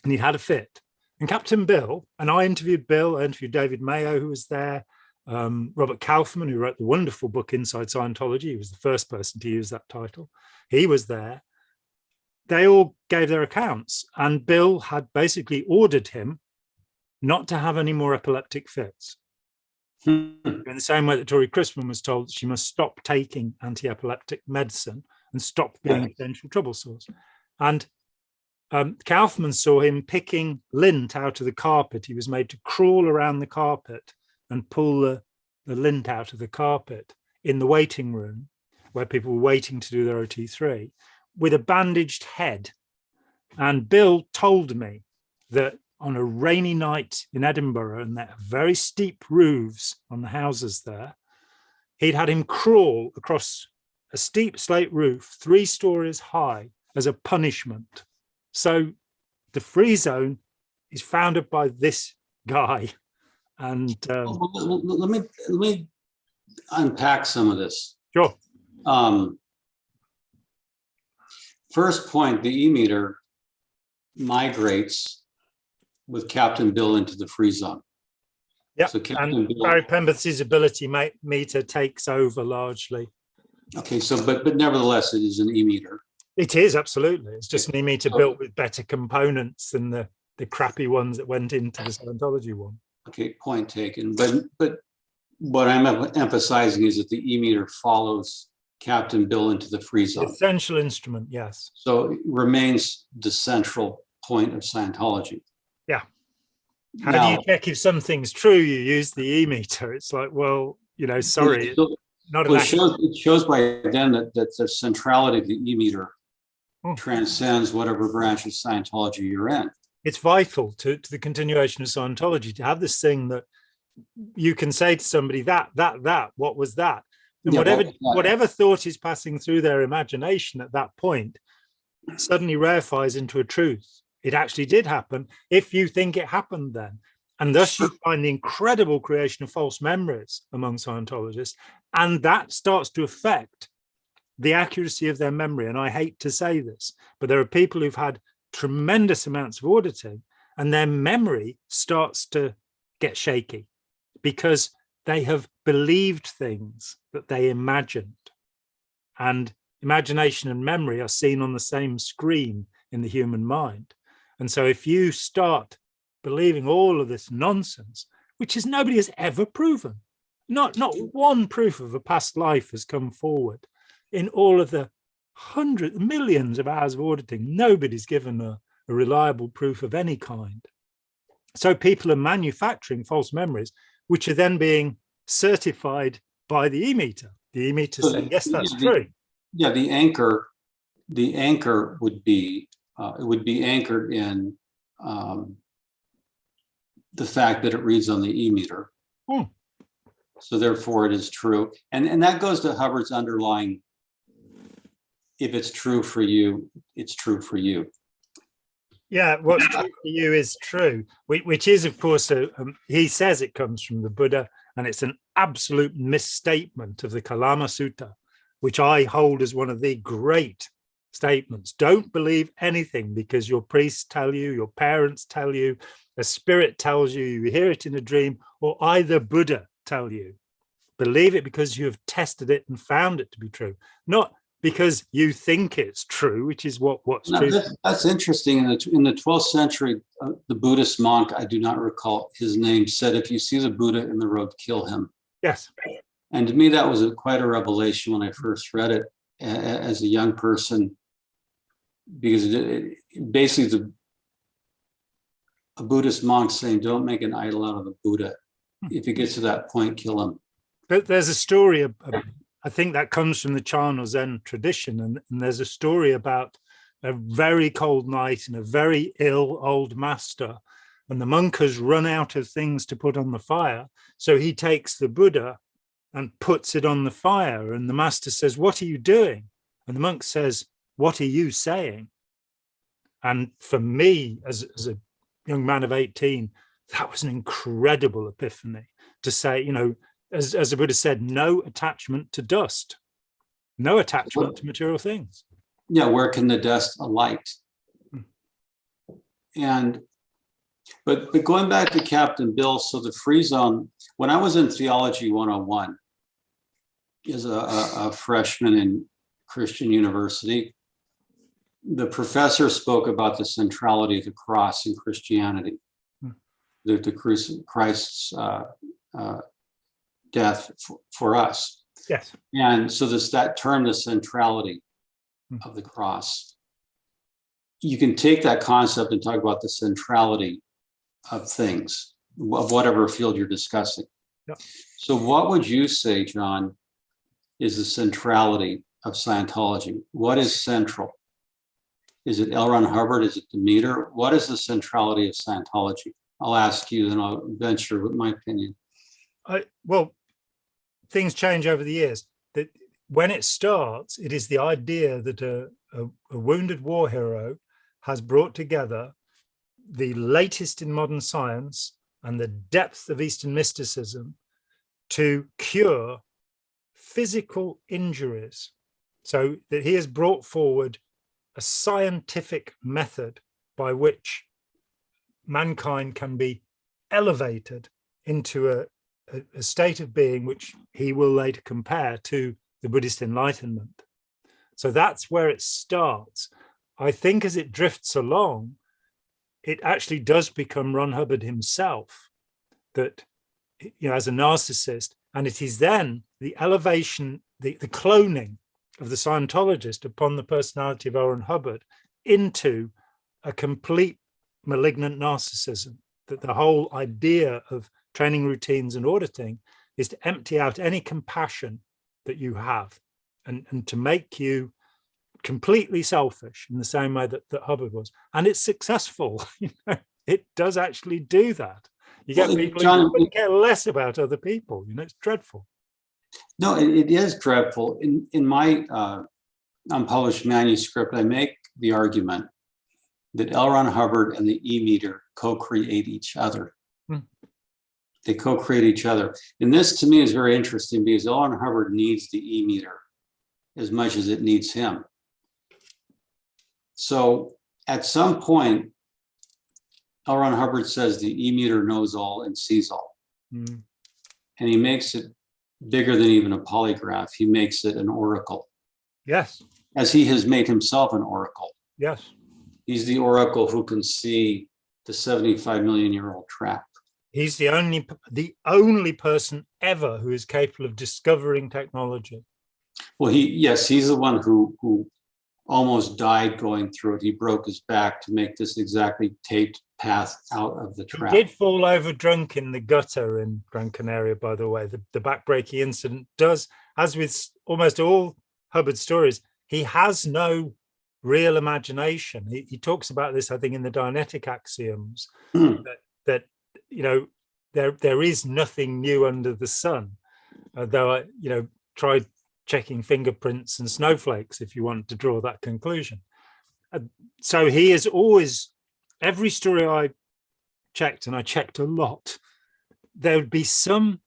and he'd had a fit. And Captain Bill, and I interviewed Bill, I interviewed David Mayo, who was there, Robert Kaufman, who wrote the wonderful book Inside Scientology. He was the first person to use that title. He was there. They all gave their accounts, and Bill had basically ordered him not to have any more epileptic fits. Hmm. In the same way that Tori Christman was told she must stop taking anti-epileptic medicine and stop being a potential trouble source. And Kaufman saw him picking lint out of the carpet. He was made to crawl around the carpet and pull the lint out of the carpet in the waiting room where people were waiting to do their OT3 with a bandaged head. And Bill told me that on a rainy night in Edinburgh, and there are very steep roofs on the houses there, he'd had him crawl across a steep slate roof 3 stories high as a punishment. So the free zone is founded by this guy. And let me unpack some of this. Sure. First point, the E-meter migrates with Captain Bill into the free zone. Yeah, so and Barry Pemberton's ability meter takes over largely. Okay, so but nevertheless, it is an E-meter. It is, absolutely. It's just an E-meter built with better components than the crappy ones that went into the Scientology one. Okay, point taken. But what I'm emphasizing is that the E-meter follows Captain Bill into the free zone. Essential instrument, yes. So it remains the central point of Scientology. Yeah. How do you check if something's true? You use the E-meter. It's like, well, sorry. It shows by then that the centrality of the E-meter transcends whatever branch of Scientology you're in. It's vital to the continuation of Scientology to have this thing that you can say to somebody that, what was that? And whatever thought is passing through their imagination at that point suddenly rarefies into a truth. It actually did happen if you think it happened then. And thus you find the incredible creation of false memories among Scientologists. And that starts to affect the accuracy of their memory. And I hate to say this, but there are people who've had tremendous amounts of auditing and their memory starts to get shaky because they have believed things that they imagined. And imagination and memory are seen on the same screen in the human mind. And so if you start believing all of this nonsense, which is nobody has ever proven, not one proof of a past life has come forward in all of the millions of hours of auditing, nobody's given a reliable proof of any kind. So people are manufacturing false memories, which are then being certified by the E-meter. The E-meter saying, yes, that's true. Yeah, the anchor would be it would be anchored in the fact that it reads on the E-meter. So therefore it is true. And that goes to Hubbard's underlying, if it's true for you, it's true for you. Yeah, what's true for you is true, which is, of course, he says it comes from the Buddha, and it's an absolute misstatement of the Kalama Sutta, which I hold as one of the great statements. Don't believe anything because your priests tell you, your parents tell you, a spirit tells you, you hear it in a dream, or either Buddha tell you. Believe it because you have tested it and found it to be true, not because you think it's true, which is what's true. That's interesting. In the 12th century, the Buddhist monk, I do not recall his name, said, if you see the Buddha in the road, kill him. Yes. And to me, that was quite a revelation when I first read it as a young person, because basically a Buddhist monk saying, don't make an idol out of the Buddha. If he gets to that point, kill him. But there's a story, I think that comes from the Chan or Zen tradition. And there's a story about a very cold night and a very ill old master. And the monk has run out of things to put on the fire. So he takes the Buddha and puts it on the fire. And the master says, what are you doing? And the monk says, what are you saying? And for me, as a young man of 18, that was an incredible epiphany to say, as the Buddha said, no attachment to dust, no attachment to material things. Yeah, where can the dust alight? But going back to Captain Bill, so the free zone, when I was in Theology 101 as a freshman in Christian University, the professor spoke about the centrality of the cross in Christianity, Christ's death for us. Yes. And so that term, the centrality Hmm. of the cross, you can take that concept and talk about the centrality of things, of whatever field you're discussing. Yep. So what would you say, John, is the centrality of Scientology? What is central? Is it L. Ron Hubbard? Is it the meter? What is the centrality of Scientology? I'll ask you, then I'll venture with my opinion. Well, things change over the years. That when it starts, it is the idea that a wounded war hero has brought together the latest in modern science and the depth of Eastern mysticism to cure physical injuries. So that he has brought forward a scientific method by which mankind can be elevated into a state of being which he will later compare to the Buddhist Enlightenment. So that's where it starts. I think as it drifts along, it actually does become Ron Hubbard himself, that, you know, as a narcissist, and it is then the elevation, the cloning of the Scientologist upon the personality of L. Ron Hubbard into a complete malignant narcissism, that the whole idea of training routines and auditing is to empty out any compassion that you have and to make you completely selfish in the same way that Hubbard was. And it's successful. You know, it does actually do that. You get people John, who care less about other people. You know, it's dreadful. No, it is dreadful. In my unpublished manuscript, I make the argument that L. Ron Hubbard and the E-meter co-create each other. Hmm. They co-create each other. And this to me is very interesting because L. Ron Hubbard needs the E-meter as much as it needs him. So at some point, L. Ron Hubbard says the E-meter knows all and sees all. Hmm. And he makes it bigger than even a polygraph. He makes it an oracle. Yes. As he has made himself an oracle. Yes. He's the oracle who can see the 75 million year old trap. He's the only person ever who is capable of discovering technology. Well, he's the one who almost died going through it. He broke his back to make this exactly taped path out of the trap. He did fall over drunk in the gutter in Gran Canaria, by the way. The backbreaking incident does, as with almost all Hubbard stories, he has no real imagination. He talks about this, I think, in the Dianetic Axioms, that you know, there is nothing new under the sun. Though I, you know, tried checking fingerprints and snowflakes if you want to draw that conclusion. So he is always, every story I checked, and I checked a lot, there would be some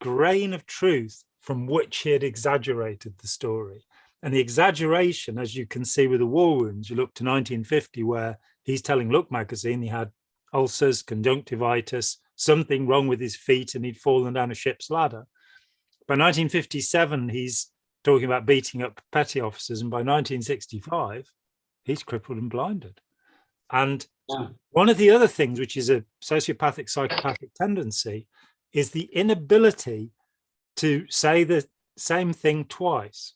grain of truth from which he had exaggerated the story. And the exaggeration, as you can see with the war wounds, you look to 1950, where he's telling Look magazine he had ulcers, conjunctivitis, something wrong with his feet, and he'd fallen down a ship's ladder. By 1957, he's talking about beating up petty officers. And by 1965, he's crippled and blinded. And one of the other things, which is a sociopathic, psychopathic tendency, is the inability to say the same thing twice.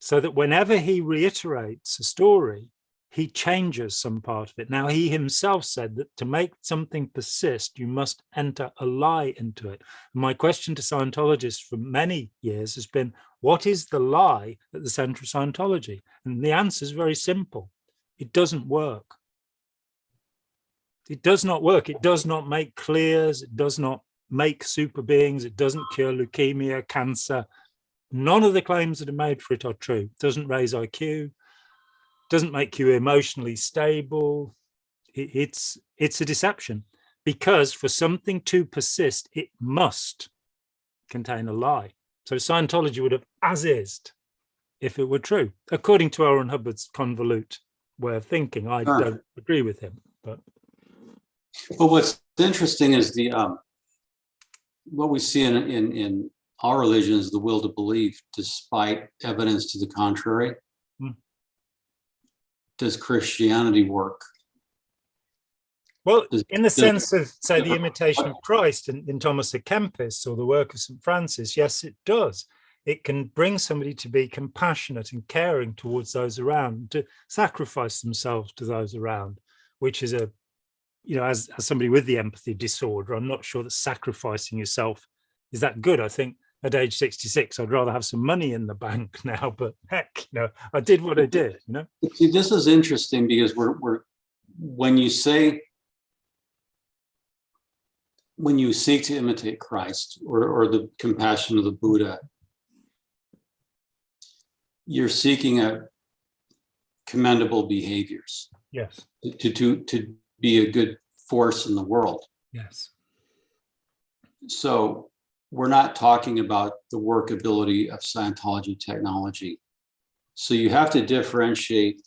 So that whenever he reiterates a story, he changes some part of it. Now, he himself said that to make something persist, you must enter a lie into it. My question to Scientologists for many years has been, what is the lie at the center of Scientology? And the answer is very simple. It doesn't work. It does not work. It does not make clears. It does not make super beings. It doesn't cure leukemia, cancer. None of the claims that are made for it are true. It doesn't raise IQ. Doesn't make you emotionally stable. It's a deception, because for something to persist, it must contain a lie. So Scientology would have as-ised if it were true, according to L. Ron Hubbard's convolute way of thinking. I don't agree with him, but well, what's interesting is the what we see in our religion is the will to believe, despite evidence to the contrary. Does Christianity work? Well, Does- in the does- sense of, say, the imitation of Christ in Thomas à Kempis or the work of St. Francis, yes, it does. It can bring somebody to be compassionate and caring towards those around, to sacrifice themselves to those around, which is a, as somebody with the empathy disorder, I'm not sure that sacrificing yourself is that good. I think at age 66, I'd rather have some money in the bank now, but heck, I did what I did, See, this is interesting because when you seek to imitate Christ or the compassion of the Buddha, you're seeking a commendable behaviors. Yes. To be a good force in the world. Yes. So we're not talking about the workability of Scientology technology. So you have to differentiate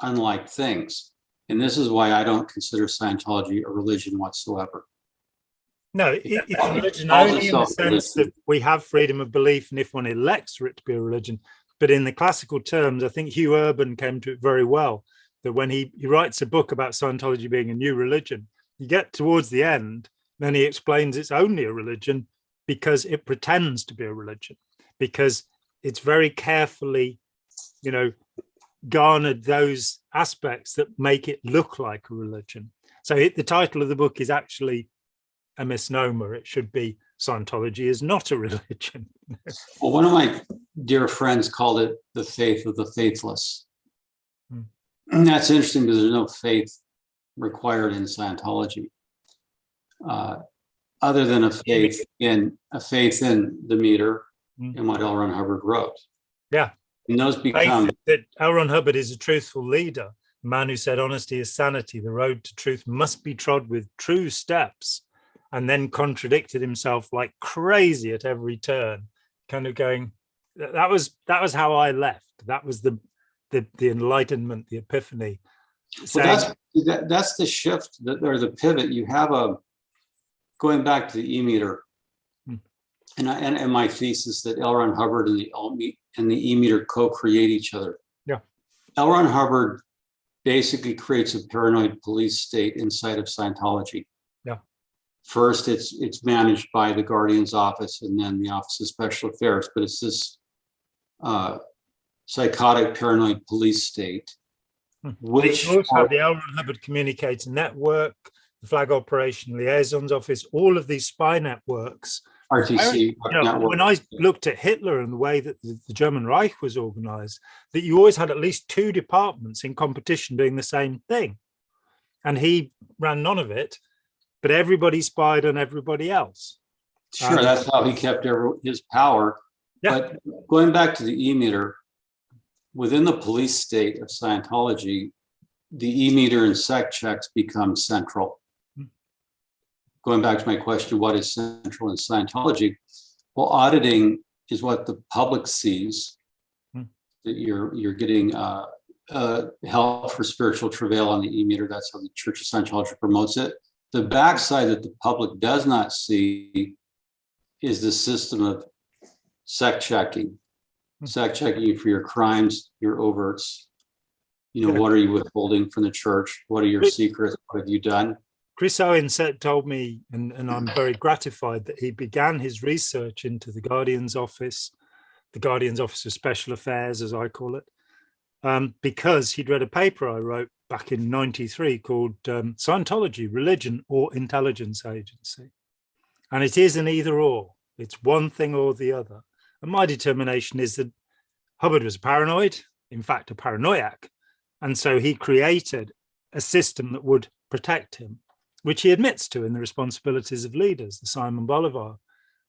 unlike things. And this is why I don't consider Scientology a religion whatsoever. No, it's a religion only in the sense that we have freedom of belief, and if one elects for it to be a religion. But in the classical terms, I think Hugh Urban came to it very well, that when he writes a book about Scientology being a new religion, you get towards the end, then he explains it's only a religion because it pretends to be a religion, because it's very carefully, garnered those aspects that make it look like a religion. So the title of the book is actually a misnomer. It should be Scientology is not a religion. Well, one of my dear friends called it the faith of the faithless. And that's interesting because there's no faith required in Scientology, other than a faith in the meter and what L. Ron Hubbard wrote. Yeah, and those become that L. Ron Hubbard is a truthful leader, a man who said honesty is sanity. The road to truth must be trod with true steps, and then contradicted himself like crazy at every turn, kind of going. That was how I left. That was the enlightenment, the epiphany. Well, that's the shift or the pivot. You have going back to the e-meter, and my thesis that L. Ron Hubbard and the e-meter co-create each other. Yeah, L. Ron Hubbard basically creates a paranoid police state inside of Scientology. Yeah. First, it's managed by the Guardian's office and then the Office of Special Affairs, but it's this psychotic paranoid police state. Which you also have the L. Ron Hubbard Communicator Network, the Flag Operation Liaisons Office, all of these spy networks. RTC. When I looked at Hitler and the way that the German Reich was organized, that you always had at least two departments in competition doing the same thing. And he ran none of it, but everybody spied on everybody else. Sure, that's how he kept his power. Yeah. But going back to the e-meter, within the police state of Scientology, the e-meter and sec checks become central. Going back to my question, what is central in Scientology? Well, auditing is what the public sees, that you're getting help for spiritual travail on the e-meter. That's how the Church of Scientology promotes it. The backside that the public does not see is the system of sec checking you for your crimes, your overts. What are you withholding from the church? What are your secrets? What have you done? Chris Owen told me, and I'm very gratified, that he began his research into the Guardian's Office, the Guardian's Office of Special Affairs, as I call it, because he'd read a paper I wrote back in '93 called Scientology, Religion or Intelligence Agency. And it is an either or. It's one thing or the other. And my determination is that Hubbard was paranoid, in fact, a paranoiac. And so he created a system that would protect him, which he admits to in the Responsibilities of Leaders, the Simon Bolivar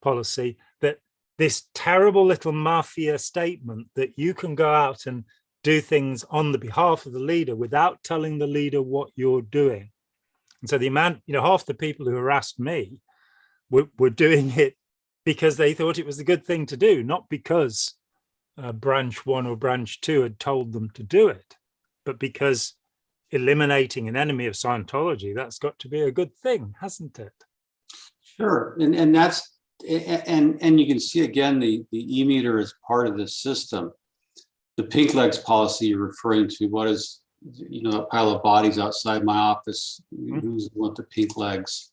policy, that this terrible little mafia statement that you can go out and do things on the behalf of the leader without telling the leader what you're doing. And so the amount, half the people who harassed me were doing it because they thought it was the good thing to do, not because branch 1 or branch 2 had told them to do it, but because eliminating an enemy of Scientology, that's got to be a good thing, hasn't it? Sure. And that's, and you can see again, the e-meter is part of this system. The pink legs policy you're referring to, what is a pile of bodies outside my office. Who's the one with the pink legs?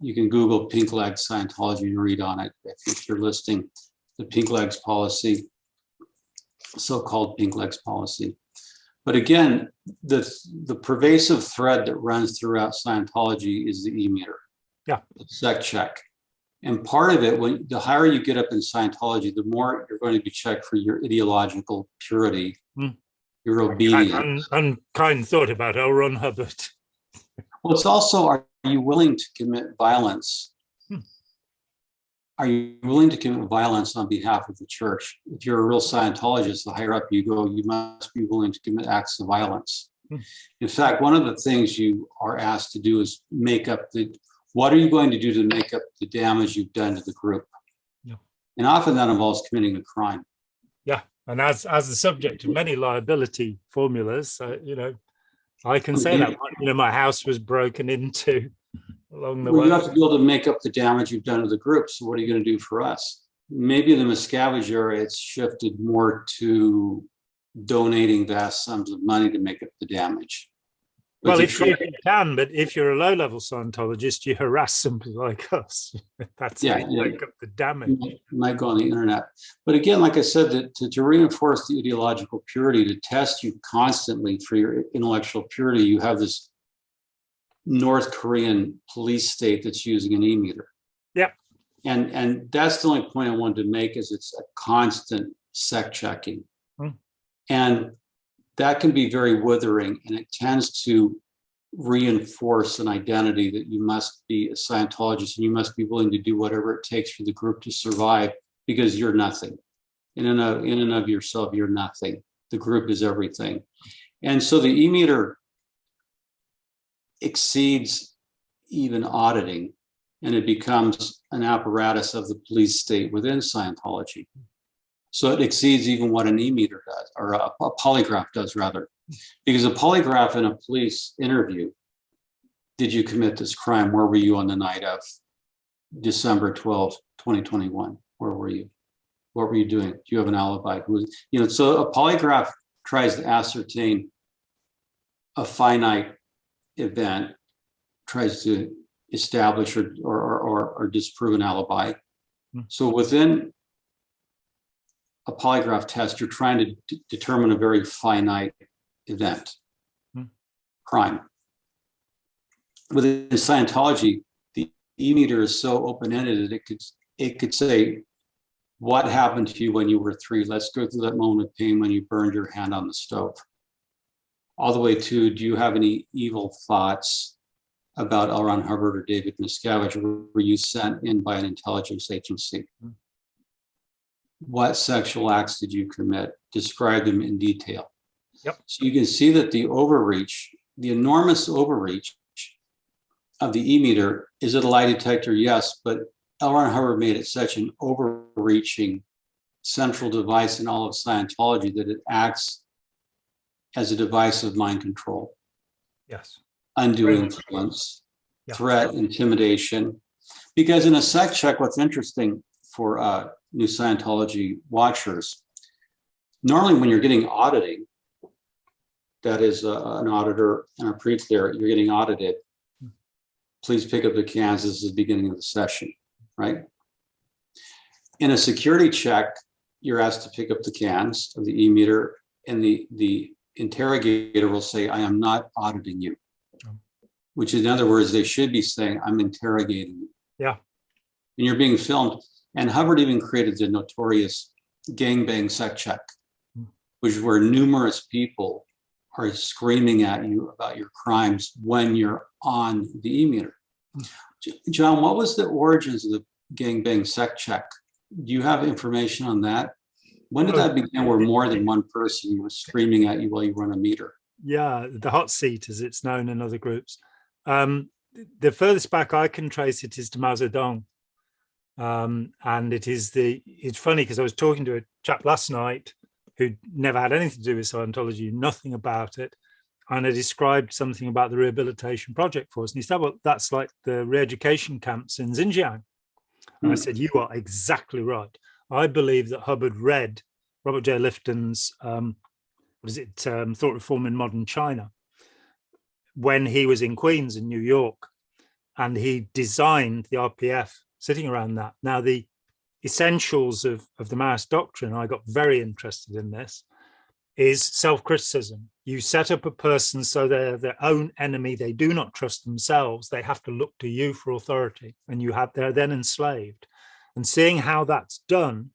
You can Google pink legs Scientology and read on it if you're listing the pink legs policy, so-called pink legs policy. But again, the pervasive thread that runs throughout Scientology is the E-meter, the sec check. And part of it, the higher you get up in Scientology, the more you're going to be checked for your ideological purity, your obedience. Unkind thought about L. Ron Hubbard. Well, it's also, are you willing to commit violence? Are you willing to commit violence on behalf of the church? If you're a real Scientologist, the higher up you go, you must be willing to commit acts of violence. In fact, one of the things you are asked to do is what are you going to do to make up the damage you've done to the group? And often that involves committing a crime. Yeah, and as the subject of many liability formulas, I can say that, my house was broken into along the way. You have to be able to make up the damage you've done to the group. So what are you going to do for us? Maybe in the Miscavige area, it's shifted more to donating vast sums of money to make up the damage. But well, if you can, but if you're a low-level Scientologist, you harass somebody like us. That's how you make up the damage. You might go on the internet. But again, like I said, to reinforce the ideological purity, to test you constantly for your intellectual purity, you have this North Korean police state that's using an E-meter. Yeah. And that's the only point I wanted to make, is it's a constant sec checking. And that can be very withering, and it tends to reinforce an identity that you must be a Scientologist and you must be willing to do whatever it takes for the group to survive, because you're nothing. In and of yourself, you're nothing. The group is everything. And so the E-meter exceeds even auditing, and it becomes an apparatus of the police state within Scientology. So it exceeds even what an E-meter does, or a polygraph does, rather. Because a polygraph in a police interview, did you commit this crime? Where were you on the night of December 12, 2021? Where were you? What were you doing? Do you have an alibi? So a polygraph tries to ascertain a finite event, tries to establish or disprove an alibi. So within a polygraph test, you're trying to determine a very finite event, crime. Within Scientology, the E-meter is so open-ended that it could say, what happened to you when you were 3? Let's go through that moment of pain when you burned your hand on the stove. All the way to, do you have any evil thoughts about L. Ron Hubbard or David Miscavige? Were you sent in by an intelligence agency? What sexual acts did you commit? Describe them in detail. Yep. So you can see that the overreach, the enormous overreach of the E-meter, is it a lie detector? Yes, but L. Ron Hubbard made it such an overreaching central device in all of Scientology that it acts as a device of mind control. Yes. Undue influence, threat, intimidation. Because in a sec check, what's interesting for new Scientology watchers, normally when you're getting auditing, that is an auditor and a pre-clear, you're getting audited. Please pick up the cans. This is the beginning of the session, right? In a security check, you're asked to pick up the cans of the E-meter, and the interrogator will say, I am not auditing you. Which in other words, they should be saying, I'm interrogating you. Yeah. And you're being filmed. And Hubbard even created the notorious gangbang sec check, which is where numerous people are screaming at you about your crimes when you're on the E-meter. John, what was the origins of the gangbang sec check? Do you have information on that? When did that begin, where more than one person was screaming at you while you run a meter? Yeah, the hot seat, as it's known in other groups. The furthest back I can trace it is to Mao Zedong. And it's funny because I was talking to a chap last night who never had anything to do with Scientology, nothing about it. And I described something about the rehabilitation project for us. And he said, well, that's like the re-education camps in Xinjiang. And I said, you are exactly right. I believe that Hubbard read Robert J. Lifton's Thought Reform in Modern China, when he was in Queens in New York, and he designed the RPF sitting around that. Now, the essentials of the Maoist doctrine, I got very interested in this, is self-criticism. You set up a person so they're their own enemy. They do not trust themselves. They have to look to you for authority, and they're then enslaved. And seeing how that's done,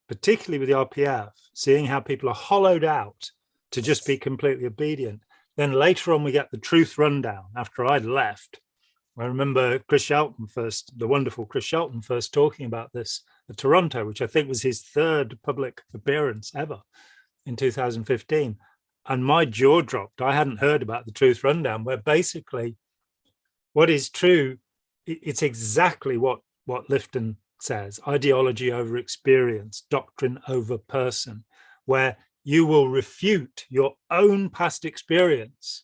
particularly with the RPF, seeing how people are hollowed out to just be completely obedient. Then later on, we get the truth rundown after I'd left. I remember Chris Shelton the wonderful Chris Shelton first talking about this at Toronto, which I think was his third public appearance ever in 2015. And my jaw dropped. I hadn't heard about the truth rundown, where basically what is true, it's exactly what Lifton says: ideology over experience, doctrine over person, where you will refute your own past experience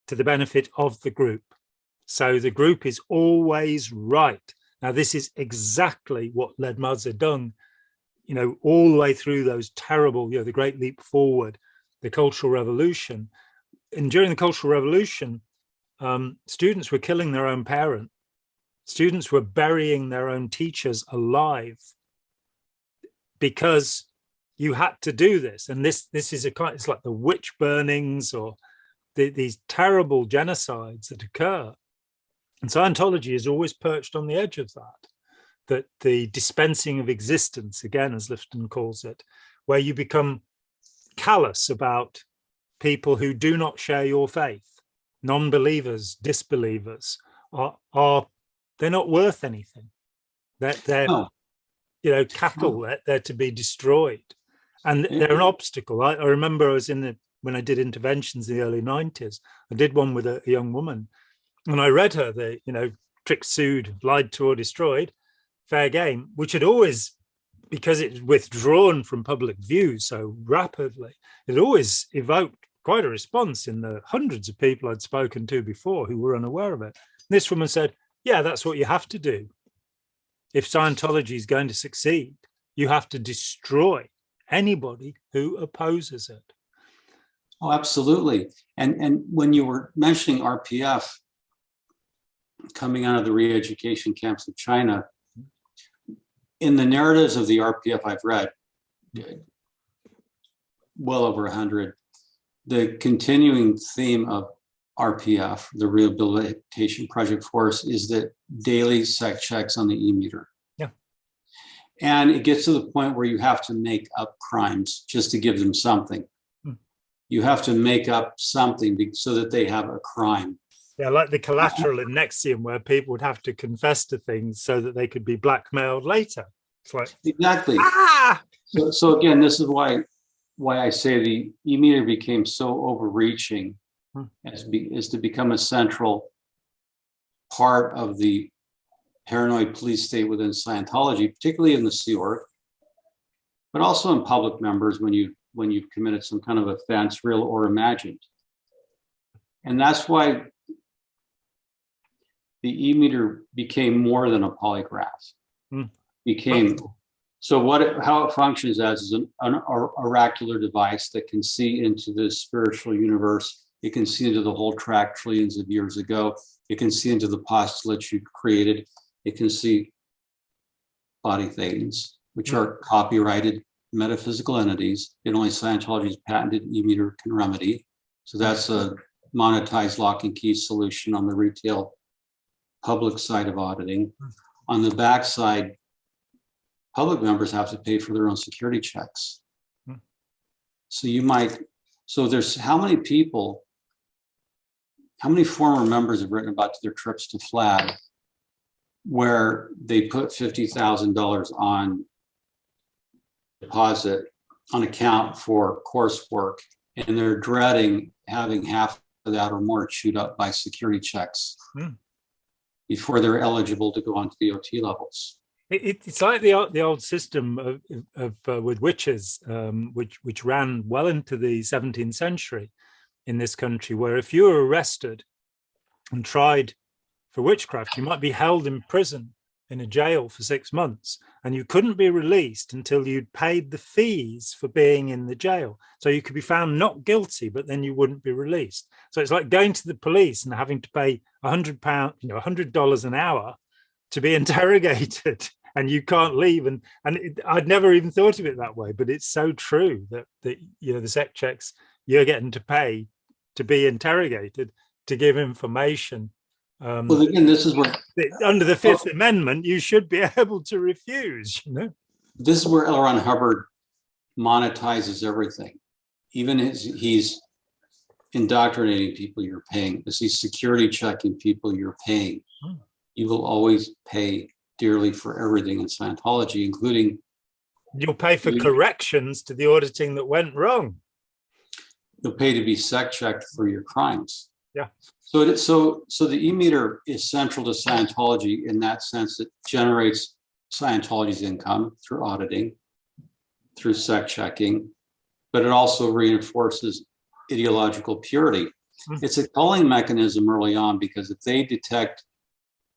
to the benefit of the group. So the group is always right. Now, this is exactly what led Mao Zedong, all the way through those terrible, the Great Leap Forward, the Cultural Revolution. And during the Cultural Revolution, students were killing their own parents. Students were burying their own teachers alive because you had to do this. And this is it's like the witch burnings or these terrible genocides that occur. And Scientology is always perched on the edge of that the dispensing of existence, again, as Lifton calls it, where you become callous about people who do not share your faith. Non-believers, disbelievers they're not worth anything. They're cattle. They're to be destroyed, and they're an obstacle. I remember I was when I did interventions in the early 90s. I did one with a young woman, and I read her tricked, sued, lied to, or destroyed, fair game, which had always, because it's withdrawn from public view so rapidly, it always evoked quite a response in the hundreds of people I'd spoken to before who were unaware of it. This woman said, yeah, that's what you have to do. If Scientology is going to succeed, you have to destroy anybody who opposes it. Oh, absolutely. And when you were mentioning RPF coming out of the re-education camps of China, in the narratives of the RPF I've read, well over 100, the continuing theme of RPF, the Rehabilitation Project Force, is that daily sec checks on the e-meter. Yeah. And it gets to the point where you have to make up crimes just to give them something. You have to make up something so that they have a crime. Yeah, like the collateral in NXIVM, where people would have to confess to things so that they could be blackmailed later. It's like, exactly. So again, this is why I say the e-meter became so overreaching as to become a central part of the paranoid police state within Scientology, particularly in the Sea Org, but also in public members when you've committed some kind of offense, real or imagined. And that's why the e-meter became more than a polygraph. How it functions as is an oracular device that can see into the spiritual universe. It can see into the whole track trillions of years ago. It can see into the postulates you created. It can see body thetans, which are copyrighted metaphysical entities that only Scientology's patented e-meter can remedy. So that's a monetized lock and key solution on the retail public side of auditing. On the back side, public members have to pay for their own security checks. So there's how many former members have written about their trips to FLAG where they put $50,000 on deposit on account for coursework, and they're dreading having half of that or more chewed up by security checks before they're eligible to go onto the OT levels. It's like the old system of with witches, which ran well into the 17th century in this country, where if you were arrested and tried for witchcraft, you might be held in prison in a jail for 6 months, and you couldn't be released until you'd paid the fees for being in the jail. So you could be found not guilty, but then you wouldn't be released. So it's like going to the police and having to pay £100, $100 an hour to be interrogated, and you can't leave. And I'd never even thought of it that way, but it's so true that the sec checks you're getting to pay to be interrogated, to give information. Well, again, this is where under the Fifth Amendment, you should be able to refuse. This is where L. Ron Hubbard monetizes everything. Even he's indoctrinating people you're paying. As he's security checking people you're paying. You will always pay dearly for everything in Scientology, including you'll pay for corrections to the auditing that went wrong. You'll pay to be sec checked for your crimes. Yeah. So the e-meter is central to Scientology in that sense. It generates Scientology's income through auditing, through sec checking, but it also reinforces ideological purity. It's a culling mechanism early on, because if they detect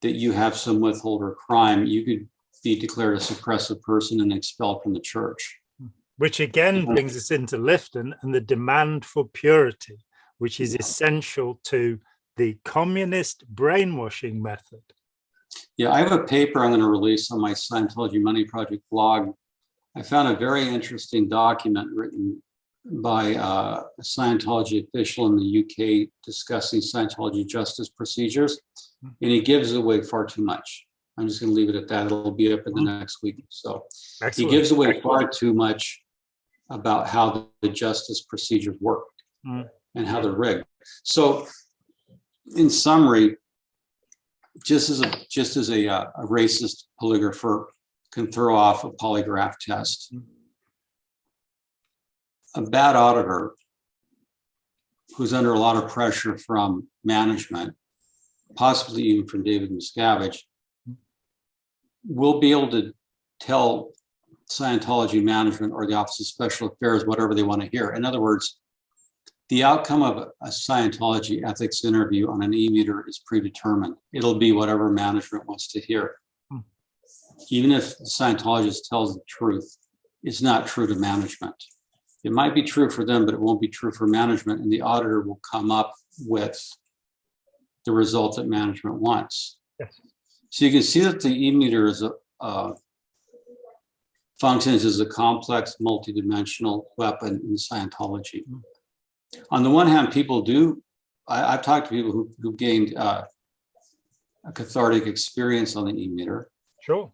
that you have some withhold or crime, you could be declared a suppressive person and expelled from the church. Which again brings us into Lifton and the demand for purity, which is essential to the communist brainwashing method. Yeah, I have a paper I'm going to release on my Scientology Money Project blog. I found a very interesting document written by a Scientology official in the UK discussing Scientology justice procedures, and he gives away far too much. I'm just going to leave it at that. It'll be up in the next week. So Excellent. He gives away far too much about how the justice procedures work and how they're rigged. So in summary, just as a racist polygrapher can throw off a polygraph test, a bad auditor who's under a lot of pressure from management, possibly even from David Miscavige, will be able to tell Scientology management or the Office of Special Affairs whatever they want to hear. In other words, the outcome of a Scientology ethics interview on an e-meter is predetermined. It'll be whatever management wants to hear. Even if the Scientologist tells the truth, it's not true to management. It might be true for them, but it won't be true for management, and the auditor will come up with the result that management wants. Yes. So you can see that the e-meter is functions as a complex, multidimensional weapon in Scientology. On the one hand, I've talked to people who gained a cathartic experience on the e-meter. Sure.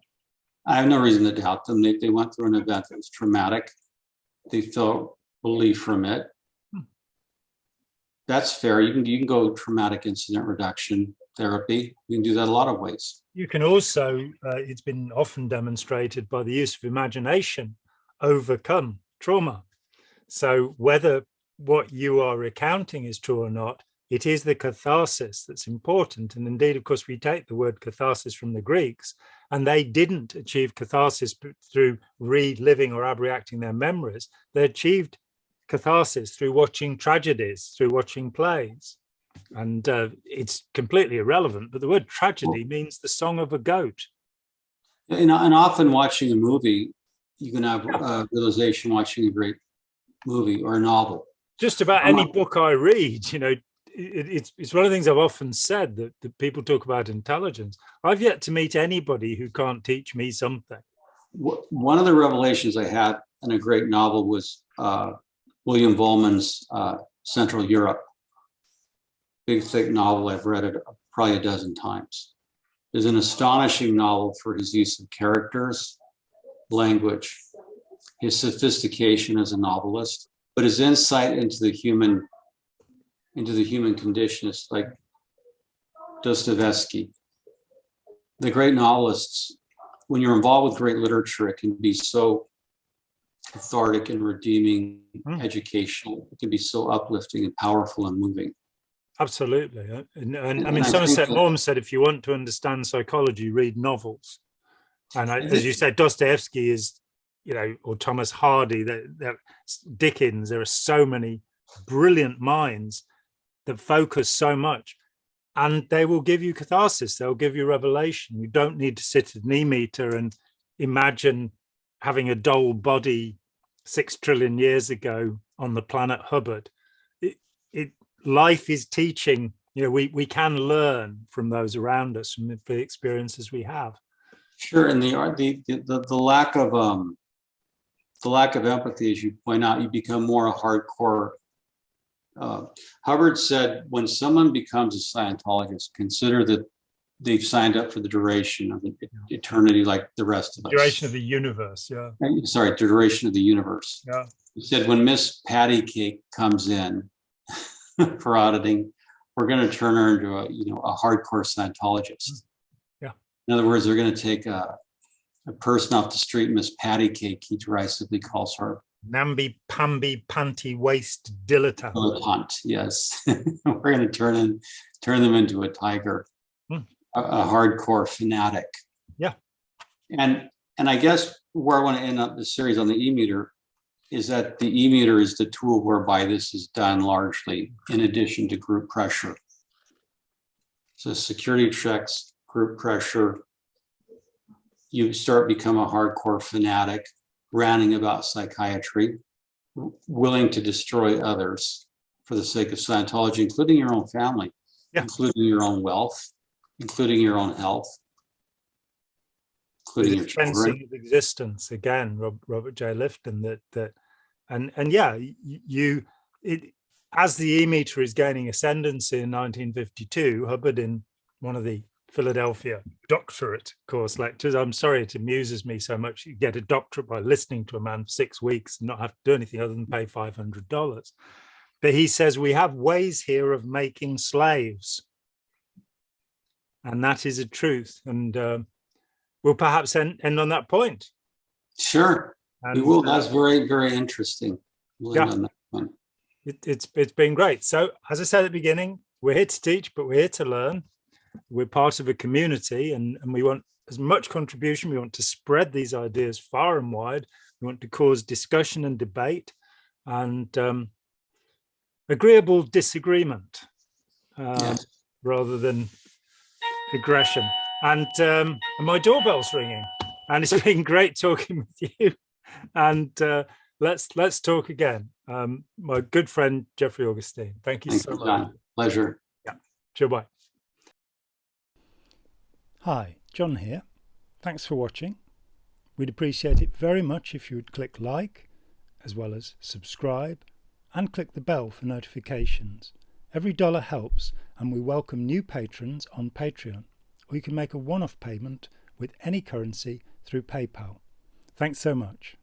I have no reason to doubt them. They went through an event that was traumatic. They felt relief from it. That's fair. You can go traumatic incident reduction therapy. You can do that a lot of ways. You can also, it's been often demonstrated by the use of imagination, overcome trauma. So whether what you are recounting is true or not, it is the catharsis that's important. And indeed, of course, we take the word catharsis from the Greeks, and they didn't achieve catharsis through reliving or abreacting their memories. They achieved catharsis through watching tragedies, through watching plays. And it's completely irrelevant, but the word tragedy means the song of a goat. And often watching a movie, you can have realization watching a great movie or a novel. Just about any book I read, it's one of the things I've often said, that people talk about intelligence. I've yet to meet anybody who can't teach me something. One of the revelations I had in a great novel was William Vollmann's Central Europe. Big, thick novel. I've read it probably a dozen times. It's an astonishing novel for his use of characters, language, his sophistication as a novelist, but his insight into the human condition is like Dostoevsky. The great novelists, when you're involved with great literature, it can be so cathartic and redeeming, educational. It can be so uplifting and powerful and moving. Absolutely. And I mean, Somerset Maugham said, if you want to understand psychology, read novels. And as you said, Dostoevsky is, or Thomas Hardy, Dickens, there are so many brilliant minds that focus so much. and they will give you catharsis. They'll give you revelation. You don't need to sit at an e-meter and imagine having a dull body 6 trillion years ago on the planet Hubbard. Life is teaching. We can learn from those around us, from the experiences we have. Sure, and the lack of empathy, as you point out, you become more a hardcore. Hubbard said, when someone becomes a Scientologist, consider that they've signed up for the duration of eternity, like the rest of us. Duration of the universe, yeah. Sorry, duration of the universe. Yeah. He said, when Miss Patty Cake comes in for auditing, we're going to turn her into a hardcore Scientologist. Yeah. In other words, they're going to take a person off the street, Miss Patty Cake, he derisively calls her. Namby pamby panty waist dilettante. Dilettante, yes. We're going to turn them into a tiger, a hardcore fanatic. Yeah. And I guess where I want to end up the series on the e-meter is that the e-meter is the tool whereby this is done largely, in addition to group pressure. So security checks, group pressure, you become a hardcore fanatic, ranting about psychiatry, willing to destroy others for the sake of Scientology, including your own family, including your own wealth, including your own health, including your children. Of existence again, Robert J. Lifton. As the e-meter is gaining ascendancy in 1952, Hubbard, in one of the Philadelphia doctorate course lectures, I'm sorry it amuses me so much, you get a doctorate by listening to a man for 6 weeks and not have to do anything other than pay $500. But he says, we have ways here of making slaves. And that is a truth. And we'll perhaps end on that point. Sure. We will. That's very, very interesting. We'll end on that one. It's been great. So, as I said at the beginning, we're here to teach, but we're here to learn. We're part of a community, and we want as much contribution. We want to spread these ideas far and wide. We want to cause discussion and debate and agreeable disagreement rather than aggression. And my doorbell's ringing, and it's been great talking with you. And let's talk again. My good friend Jeffrey Augustine. Thank you so much. John. Pleasure. Yeah. Sure. Bye. Hi, John here. Thanks for watching. We'd appreciate it very much if you would click like, as well as subscribe, and click the bell for notifications. Every dollar helps, and we welcome new patrons on Patreon, or you can make a one-off payment with any currency through PayPal. Thanks so much.